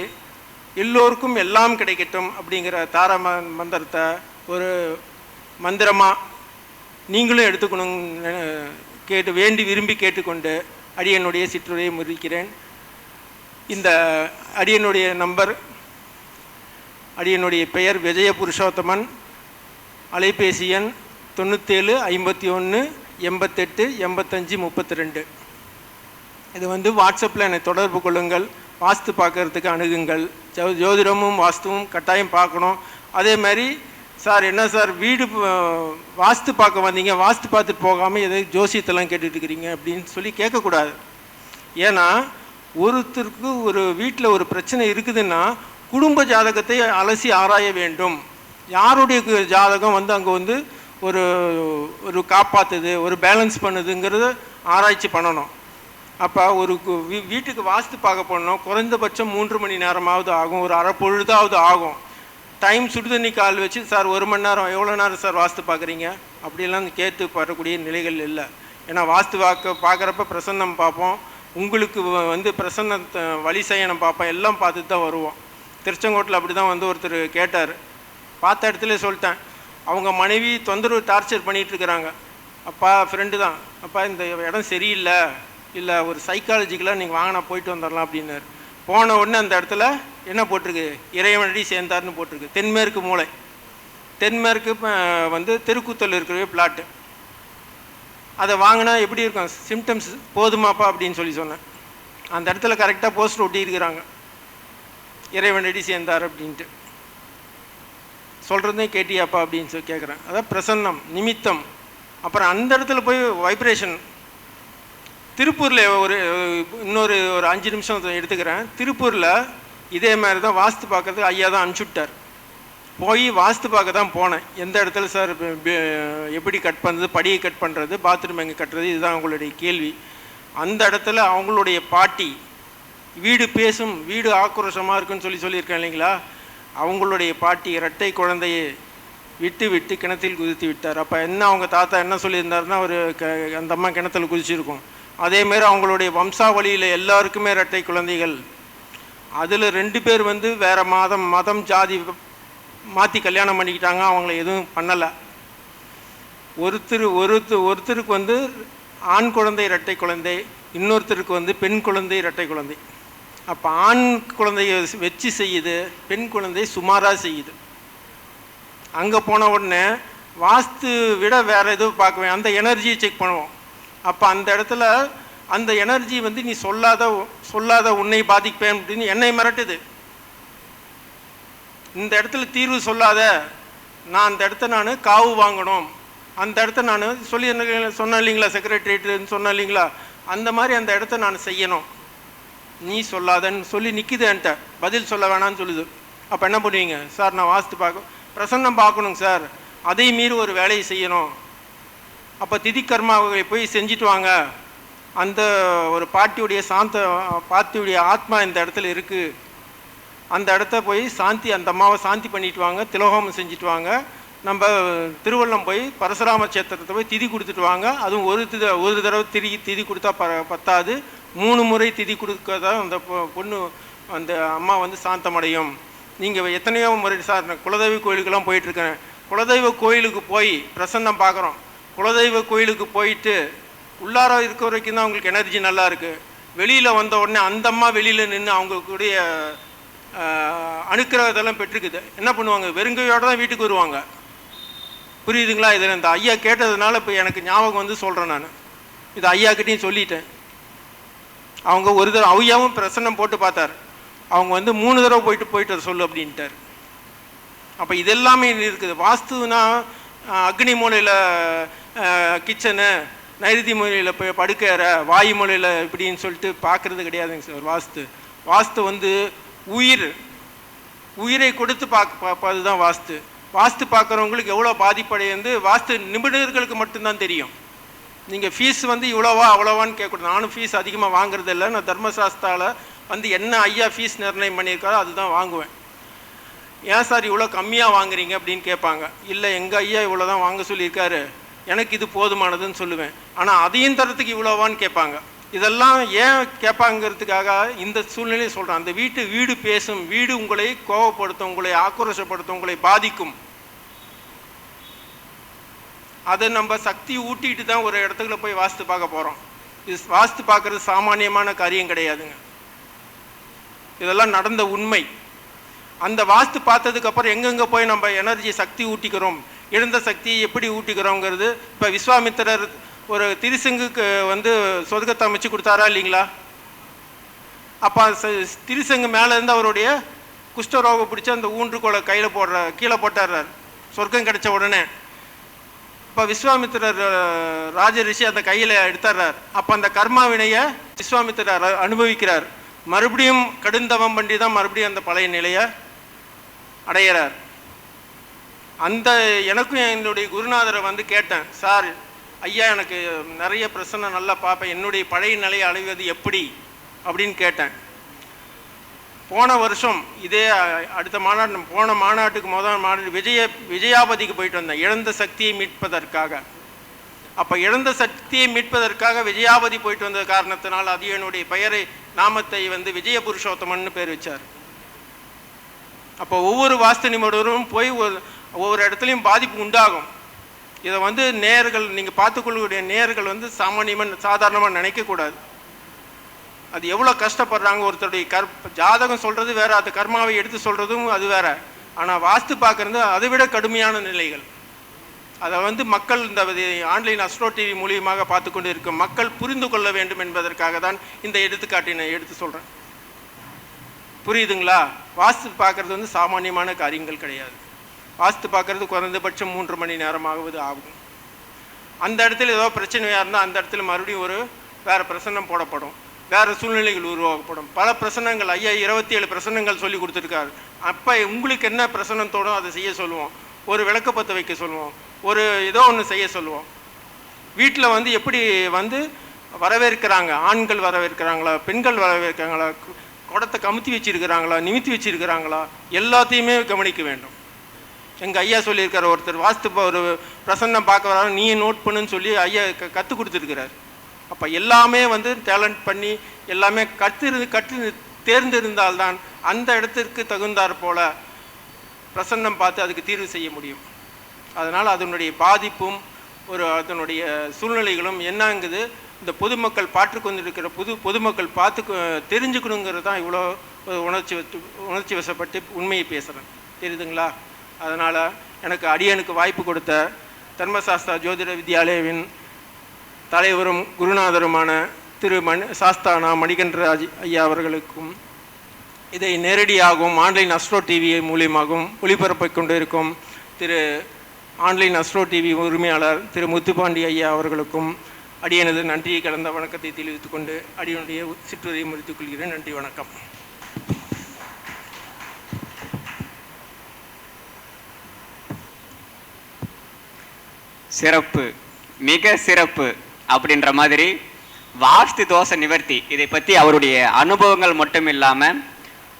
எல்லோருக்கும் எல்லாம் கிடைக்கட்டும் அப்படிங்கிற தார மந்திரத்தை ஒரு மந்திரமாக நீங்களும் எடுத்துக்கணும் வேண்டி விரும்பி கேட்டுக்கொண்டு அடியனுடைய சிற்றுரையை முடிக்கிறேன். இந்த அடியனுடைய நம்பர், அடியனுடைய பெயர் விஜய புருஷோத்தமன். அலைபேசி எண் 97 51 88 85 32. இது வந்து வாட்ஸ்அப்பில் என்னை தொடர்பு கொள்ளுங்கள். வாஸ்து பார்க்கறதுக்கு அணுகுங்கள். ஜோதிடமும் வாஸ்துவும் கட்டாயம் பார்க்கணும். அதே மாதிரி சார் என்ன சார் வீடு வாஸ்து பார்க்க வந்தீங்க, வாஸ்து பார்த்துட்டு போகாமல் எதை ஜோசியத்தெல்லாம் கேட்டுட்டு இருக்கிறீங்க அப்படின்னு சொல்லி கேட்கக்கூடாது. ஏன்னா ஒருத்தருக்கு ஒரு வீட்டில் ஒரு பிரச்சனை இருக்குதுன்னா குடும்ப ஜாதகத்தை அலசி ஆராய வேண்டும். யாருடைய ஜாதகம் வந்து அங்கே வந்து ஒரு ஒரு காப்பாற்றுது, ஒரு பேலன்ஸ் பண்ணுதுங்கிறத ஆராய்ச்சி பண்ணணும். அப்போ ஒரு வீட்டுக்கு வாஸ்து பார்க்க போனோம், குறைந்தபட்சம் 3 மணி நேரமாவது ஆகும், ஒரு அரை பொழுதாவது ஆகும். டைம் சுடுதண்ணி கால் வச்சு சார் 1 மணி நேரம் எவ்வளோ நேரம் சார் வாஸ்து பார்க்குறீங்க அப்படிலாம் கேட்டு வரக்கூடிய நிலைகள் இல்லை. ஏன்னா வாஸ்து பார்க்குறப்ப பிரசன்னம் பார்ப்போம், உங்களுக்கு வந்து பிரசன்ன வழி செய்யணும் பார்ப்போம், எல்லாம் பார்த்துட்டு தான் வருவோம். திருச்செங்கோட்டில் அப்படி தான் வந்து ஒருத்தர் கேட்டார். பார்த்த இடத்துல சொல்லிட்டேன், அவங்க மனைவி தொந்தரவு டார்ச்சர் பண்ணிகிட்ருக்குறாங்க. அப்பா ஃப்ரெண்டு தான், அப்பா இந்த இடம் சரியில்லை, இல்லை ஒரு சைக்காலஜிக்கலாக நீங்கள் வாங்கினா போயிட்டு வந்துடலாம் அப்படின்னாரு. போன உடனே அந்த இடத்துல என்ன போட்டிருக்கு, இறைவனடி சேர்ந்தார்னு போட்டிருக்கு. தென்மேற்கு மூலை, தென்மேற்கு வந்து தெருக்கூத்தல் இருக்கிற பிளாட்டு. அதை வாங்கினா எப்படி இருக்கும், சிம்டம்ஸ் போதுமாப்பா அப்படின்னு சொல்லி சொன்னேன். அந்த இடத்துல கரெக்டாக போஸ்டர் ஒட்டி இருக்கிறாங்க, இறைவனடி சேர்ந்தார் அப்படின்ட்டு. சொல்கிறதே கேட்டியாப்பா அப்படின்னு சொல்லி கேட்குறேன். அதான் பிரசன்னம், நிமித்தம். அப்புறம் அந்த இடத்துல போய் வைப்ரேஷன். திருப்பூரில் இன்னொரு 5 நிமிஷம் எடுத்துக்கிறேன். திருப்பூரில் இதே மாதிரி தான் வாஸ்து பார்க்கறதுக்கு ஐயா தான் அனுப்பிச்சுட்டார். போய் வாஸ்து பார்க்க தான் போனேன். எந்த இடத்துல சார் எப்படி கட் பண்ணுறது, படியை கட் பண்ணுறது, பாத்ரூம் எங்கே கட்டுறது, இதுதான் அவங்களுடைய கேள்வி. அந்த இடத்துல அவங்களுடைய பாட்டி வீடு பேசும், வீடு ஆக்ரோஷமாக இருக்குன்னு சொல்லியிருக்கேன் இல்லைங்களா, அவங்களுடைய பாட்டி இரட்டை குழந்தையை விட்டு விட்டு கிணத்தில் குதித்து விட்டார். அப்போ என்ன அவங்க தாத்தா என்ன சொல்லியிருந்தாருன்னா, ஒரு அந்த அம்மா கிணத்துல குதிச்சிருக்கும். அதேமாரி அவங்களுடைய வம்சாவளியில் எல்லாருக்குமே இரட்டை குழந்தைகள். அதில் 2 பேர் வந்து வேறு மதம் ஜாதி மாற்றி கல்யாணம் பண்ணிக்கிட்டாங்க, அவங்கள எதுவும் பண்ணலை. ஒருத்தருக்கு வந்து ஆண் குழந்தை இரட்டை குழந்தை, இன்னொருத்தருக்கு வந்து பெண் குழந்தை இரட்டை குழந்தை. அப்போ ஆண் குழந்தைய வச்சு செய்யுது, பெண் குழந்தை சுமாராக செய்யுது. அங்கே போன உடனே வாஸ்து விட வேறு எதுவும் பார்க்குவேன், அந்த எனர்ஜியை செக் பண்ணுவோம். அப்போ அந்த இடத்துல அந்த எனர்ஜி வந்து நீ சொல்லாத உன்னை பாதிப்பேன் அப்படின்னு என்னை மிரட்டுது. இந்த இடத்துல தீர்வு சொல்லாத, நான் அந்த இடத்த நான் காவு வாங்கணும், அந்த இடத்த நான் சொன்னேன் இல்லைங்களா, செக்ரட்டரியேட்டுன்னு சொன்னேன் இல்லைங்களா, அந்த மாதிரி அந்த இடத்த நான் செய்யணும், நீ சொல்லாதன்னு சொல்லி நிற்கிது. என்கிட்ட பதில் சொல்ல வேணான்னு சொல்லுது. அப்போ என்ன பண்ணுவீங்க சார், நான் வாஸ்து பிரசன்னம் பார்க்கணுங்க சார், அதை மீறி ஒரு வேலையை செய்யணும். அப்போ திதி கர்மாவை போய் செஞ்சுட்டு வாங்க. அந்த ஒரு பாட்டியுடைய ஆத்மா இந்த இடத்துல இருக்குது, அந்த இடத்த போய் சாந்தி, அந்த அம்மாவை சாந்தி பண்ணிட்டு வாங்க, திலோகமம் செஞ்சுட்டு வாங்க. நம்ம திருவள்ளம் போய் பரசுராம கஷேத்திரத்தை போய் திதி கொடுத்துட்டு வாங்க. அதுவும் ஒரு தடவை திதி கொடுத்தா பத்தாது, 3 முறை திதி கொடுக்க தான் அந்த பொண்ணு, அந்த அம்மா வந்து சாந்தமடையும். நீங்கள் எத்தனையோ முறை சார், நான் குலதெய்வ கோயிலுக்கெல்லாம் போயிட்டுருக்கேன். குலதெய்வ கோயிலுக்கு போய் பிரசன்னம் பார்க்குறோம். குலதெய்வ கோயிலுக்கு போயிட்டு உள்ளார இருக்க வரைக்கும் தான் அவங்களுக்கு எனர்ஜி நல்லா இருக்குது. வெளியில் வந்த உடனே அந்த அம்மா வெளியில் நின்று அவங்களுடைய அணுக்கிறதெல்லாம் பெற்றுக்குது. என்ன பண்ணுவாங்க, வெறுங்கையோடு தான் வீட்டுக்கு வருவாங்க. புரியுதுங்களா? இதில் இந்த ஐயா கேட்டதுனால இப்போ எனக்கு ஞாபகம் வந்து சொல்கிறேன். நான் இது ஐயாக்கிட்டையும் சொல்லிட்டேன். அவங்க ஒரு தடவை ஐயாவும் பிரசன்னம் போட்டு பார்த்தார். அவங்க வந்து 3 தடவை போயிட்டு சொல்லு அப்படின்ட்டார். அப்போ இதெல்லாமே இருக்குது. வாஸ்துனா அக்னி மூலையில் கிச்சனு, நைருதி மூலையில் போய் படுக்கிற, வாயு மூலையில் இப்படின்னு சொல்லிட்டு பார்க்குறது கிடையாதுங்க சார். வாஸ்து வந்து உயிரை கொடுத்து பார்ப்பது தான் வாஸ்து. வாஸ்து பார்க்குறவங்களுக்கு எவ்வளோ பாதிப்படைந்து வாஸ்து நிபுணர்களுக்கு மட்டும்தான் தெரியும். நீங்கள் ஃபீஸ் வந்து இவ்வளோவா அவ்வளோவான்னு கேட்கக்கூடாது. நானும் ஃபீஸ் அதிகமாக வாங்குறது இல்லை. நான் தர்மசாஸ்திராவில் வந்து என்ன ஐயா ஃபீஸ் நிர்ணயம் பண்ணியிருக்காரோ அதுதான் வாங்குவேன். ஏன் சார் இவ்வளோ கம்மியாக வாங்குறீங்க அப்படின்னு கேட்பாங்க. இல்லை எங்கள் ஐயா இவ்வளோ தான் வாங்க சொல்லியிருக்காரு, எனக்கு இது போதுமானதுன்னு சொல்லுவேன். ஆனால் அதையும் தரத்துக்கு இவ்வளோவான்னு கேட்பாங்க. இதெல்லாம் ஏன் கேட்பாங்கிறதுக்காக இந்த சூழ்நிலையை சொல்கிறேன். அந்த வீடு பேசும், வீடு உங்களை கோபப்படுத்தும், உங்களை ஆக்ரோஷப்படுத்தும், உங்களை பாதிக்கும். அதை நம்ம சக்தி ஊட்டிட்டு தான் ஒரு இடத்துக்குள்ள போய் வாஸ்து பார்க்க போகிறோம். இது வாஸ்து பார்க்குறது சாமானியமான காரியம் கிடையாதுங்க. இதெல்லாம் நடந்த உண்மை. அந்த வாஸ்து பார்த்ததுக்கப்புறம் எங்கெங்கே போய் நம்ம எனர்ஜி சக்தி ஊட்டிக்கிறோம், இழந்த சக்தியை எப்படி ஊட்டிக்கிறோங்கிறது. இப்போ விஸ்வாமித்திரர் ஒரு திரிசங்குக்கு வந்து சொர்க்கத்தை அமைச்சு கொடுத்தாரா இல்லைங்களா? அப்போ திரிசங்கு மேலே இருந்து அவருடைய குஷ்டரோகம் பிடிச்சி அந்த ஊன்றுகோலை கையில் கீழே போட்டார் சொர்க்கம் கிடைச்ச உடனே. இப்போ விஸ்வாமித்திரர் ராஜ ரிஷி அந்த கையில் எடுத்துறார். அப்போ அந்த கர்மா வினையை விஸ்வாமித்திரர் அனுபவிக்கிறார். மறுபடியும் கடுந்தவம் பண்ணி தான் மறுபடியும் அந்த பழைய நிலையை அடையிறார். அந்த எனக்கும் என்னுடைய குருநாதரை வந்து கேட்டேன், சார் ஐயா எனக்கு நிறைய பிரச்சனை நல்லா பார்ப்பேன், என்னுடைய பழைய நிலையை அடைவது எப்படி அப்படின்னு கேட்டேன். போன வருஷம் இதே அடுத்த மாநாடு, போன மாநாட்டுக்கு முதல் மாநாடு விஜயாபதிக்கு போயிட்டு வந்தேன், இழந்த சக்தியை மீட்பதற்காக. அப்போ இழந்த சக்தியை மீட்பதற்காக விஜயாபதி போயிட்டு வந்த காரணத்தினால் அது என்னுடைய பெயரை நாமத்தை வந்து விஜய புருஷோத்தமன்னு பேர் வச்சார். அப்போ ஒவ்வொரு வாஸ்து நிபுணரும் போய் ஒவ்வொரு இடத்துலையும் பாதிப்பு உண்டாகும். இதை வந்து நேயர்கள், நீங்கள் பார்த்துக்கொள்ளக்கூடிய நேயர்கள் வந்து சாதாரணமாக நினைக்கக்கூடாது. அது எவ்வளோ கஷ்டப்படுறாங்க. ஒருத்தருடைய ஜாதகம் சொல்கிறது வேற, அது கர்மாவை எடுத்து சொல்கிறதும் அது வேற. ஆனால் வாஸ்து பார்க்குறது அதை விட கடுமையான நிலைகள். அதை வந்து மக்கள் இந்த ஆன்லைன் அஸ்ட்ரோ டிவி மூலியமாக பார்த்து கொண்டு இருக்கும் மக்கள் புரிந்து கொள்ள வேண்டும் என்பதற்காக தான் இந்த எடுத்துக்காட்டினை எடுத்து சொல்கிறேன். புரியுதுங்களா? வாஸ்து பார்க்குறது வந்து சாமானியமான காரியங்கள் கிடையாது. வாஸ்து பார்க்குறது குறைந்தபட்சம் 3 மணி நேரமாவது ஆகும். அந்த இடத்துல ஏதோ பிரச்சனையாக இருந்தால் அந்த இடத்துல மறுபடியும் ஒரு வேறு பிரசன்னம் போடப்படும், வேறு சூழ்நிலைகள் உருவாக்கப்படும். பல பிரசனங்கள், ஐயா 27 பிரசனங்கள் சொல்லி கொடுத்துருக்காரு. அப்போ உங்களுக்கு என்ன பிரசனம் தோணும் அதை செய்ய சொல்லுவோம். ஒரு விளக்கப்பத்த வைக்க சொல்லுவோம், ஒரு ஏதோ ஒன்று செய்ய சொல்லுவோம். வீட்டில் வந்து எப்படி வந்து வரவேற்கிறாங்க, ஆண்கள் வரவேற்கிறாங்களா, பெண்கள் வரவேற்கிறாங்களா, குடத்தை கமுத்தி வச்சிருக்கிறாங்களா, நிமித்தி வச்சிருக்கிறாங்களா, எல்லாத்தையுமே கவனிக்க வேண்டும். எங்கள் ஐயா சொல்லியிருக்கார், ஒருத்தர் வாஸ்து ஒரு பிரசன்னம் பார்க்க வர நீயே நோட் பண்ணுன்னு சொல்லி ஐயா கற்றுக் கொடுத்துருக்கிறார். அப்போ எல்லாமே வந்து டேலண்ட் பண்ணி எல்லாமே கற்று தேர்ந்திருந்தால்தான் அந்த இடத்திற்கு தகுந்தாற் போல பிரசன்னம் பார்த்து அதுக்கு தீர்வு செய்ய முடியும். அதனால் அதனுடைய பாதிப்பும் அதனுடைய சூழ்நிலைகளும் என்னங்குது இந்த பொதுமக்கள் பார்த்து கொண்டிருக்கிற பொதுமக்கள் பார்த்து தெரிஞ்சுக்கணுங்கிறது தான் இவ்வளோ உணர்ச்சி வசப்பட்டு உண்மையை பேசுகிறேன். தெரியுதுங்களா? அதனால் எனக்கு அடியனுக்கு வாய்ப்பு கொடுத்த தர்மசாஸ்திரா ஜோதிட வித்யாலயாவின் தலைவரும் குருநாதருமான திரு சாஸ்தானா மணிகண்டராஜ் ஐயா அவர்களுக்கும், இதை நேரடியாகவும் ஆன்லைன் அஸ்ட்ரோ டிவி மூலியமாகவும் ஒளிபரப்பிக் கொண்டு இருக்கும் திரு ஆன்லைன் அஸ்ட்ரோ டிவி உரிமையாளர் திரு முத்துப்பாண்டி ஐயா அவர்களுக்கும் அடியனது நன்றியை கலந்த வணக்கத்தை தெரிவித்துக் கொண்டு அடியனுடைய சிற்றுரையை முடித்துக் கொள்கிறேன். நன்றி, வணக்கம். சிறப்பு, மிக சிறப்பு. அப்படின்ற மாதிரி வாஸ்து தோஷ நிவர்த்தி இதை பற்றி அவருடைய அனுபவங்கள் மட்டும் இல்லாமல்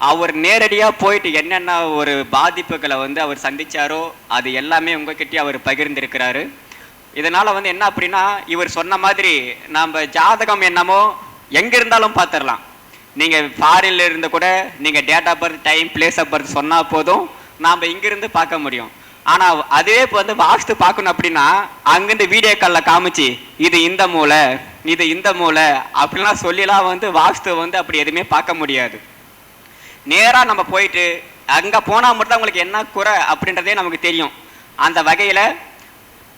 அவர் நேரடியாக போயிட்டு என்னென்ன ஒரு பாதிப்புகளை வந்து அவர் சந்தித்தாரோ அது எல்லாமே உங்ககிட்டயே அவர் பகிர்ந்திருக்கிறாரு. இதனால் வந்து என்ன அப்படின்னா, இவர் சொன்ன மாதிரி நம்ம ஜாதகம் என்னமோ எங்கே இருந்தாலும் பார்த்துடலாம். நீங்கள் ஃபாரின்ல இருந்து கூட நீங்கள் date of birth, time, place of birth சொன்னால் போதும், நாம் இங்கிருந்து பார்க்க முடியும். ஆனால் அதுவே இப்போ வந்து வாஸ்து பார்க்கணும் அப்படின்னா அங்கேருந்து வீடியோ காலில் காமிச்சு இது இந்த மூலை, இது இந்த மூலை அப்படிலாம் சொல்லிலாம் வந்து வாஸ்து வந்து அப்படி எதுவுமே பார்க்க முடியாது. நேராக நம்ம போயிட்டு அங்கே போனால் மட்டும் உங்களுக்கு என்ன குறை அப்படின்றதே நமக்கு தெரியும். அந்த வகையில்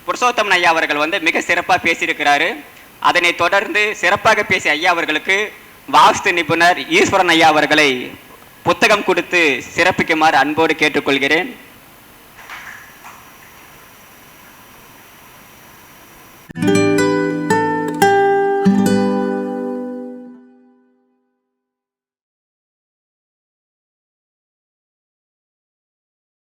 புருஷோத்தமன் ஐயா அவர்கள் வந்து மிக சிறப்பாக பேசியிருக்கிறாரு. அதனை தொடர்ந்து சிறப்பாக பேசிய ஐயா அவர்களுக்கு வாஸ்து நிபுணர் ஈஸ்வரன் ஐயா அவர்களை புத்தகம் கொடுத்து சிறப்பிக்குமாறு அன்போடு கேட்டுக்கொள்கிறேன்.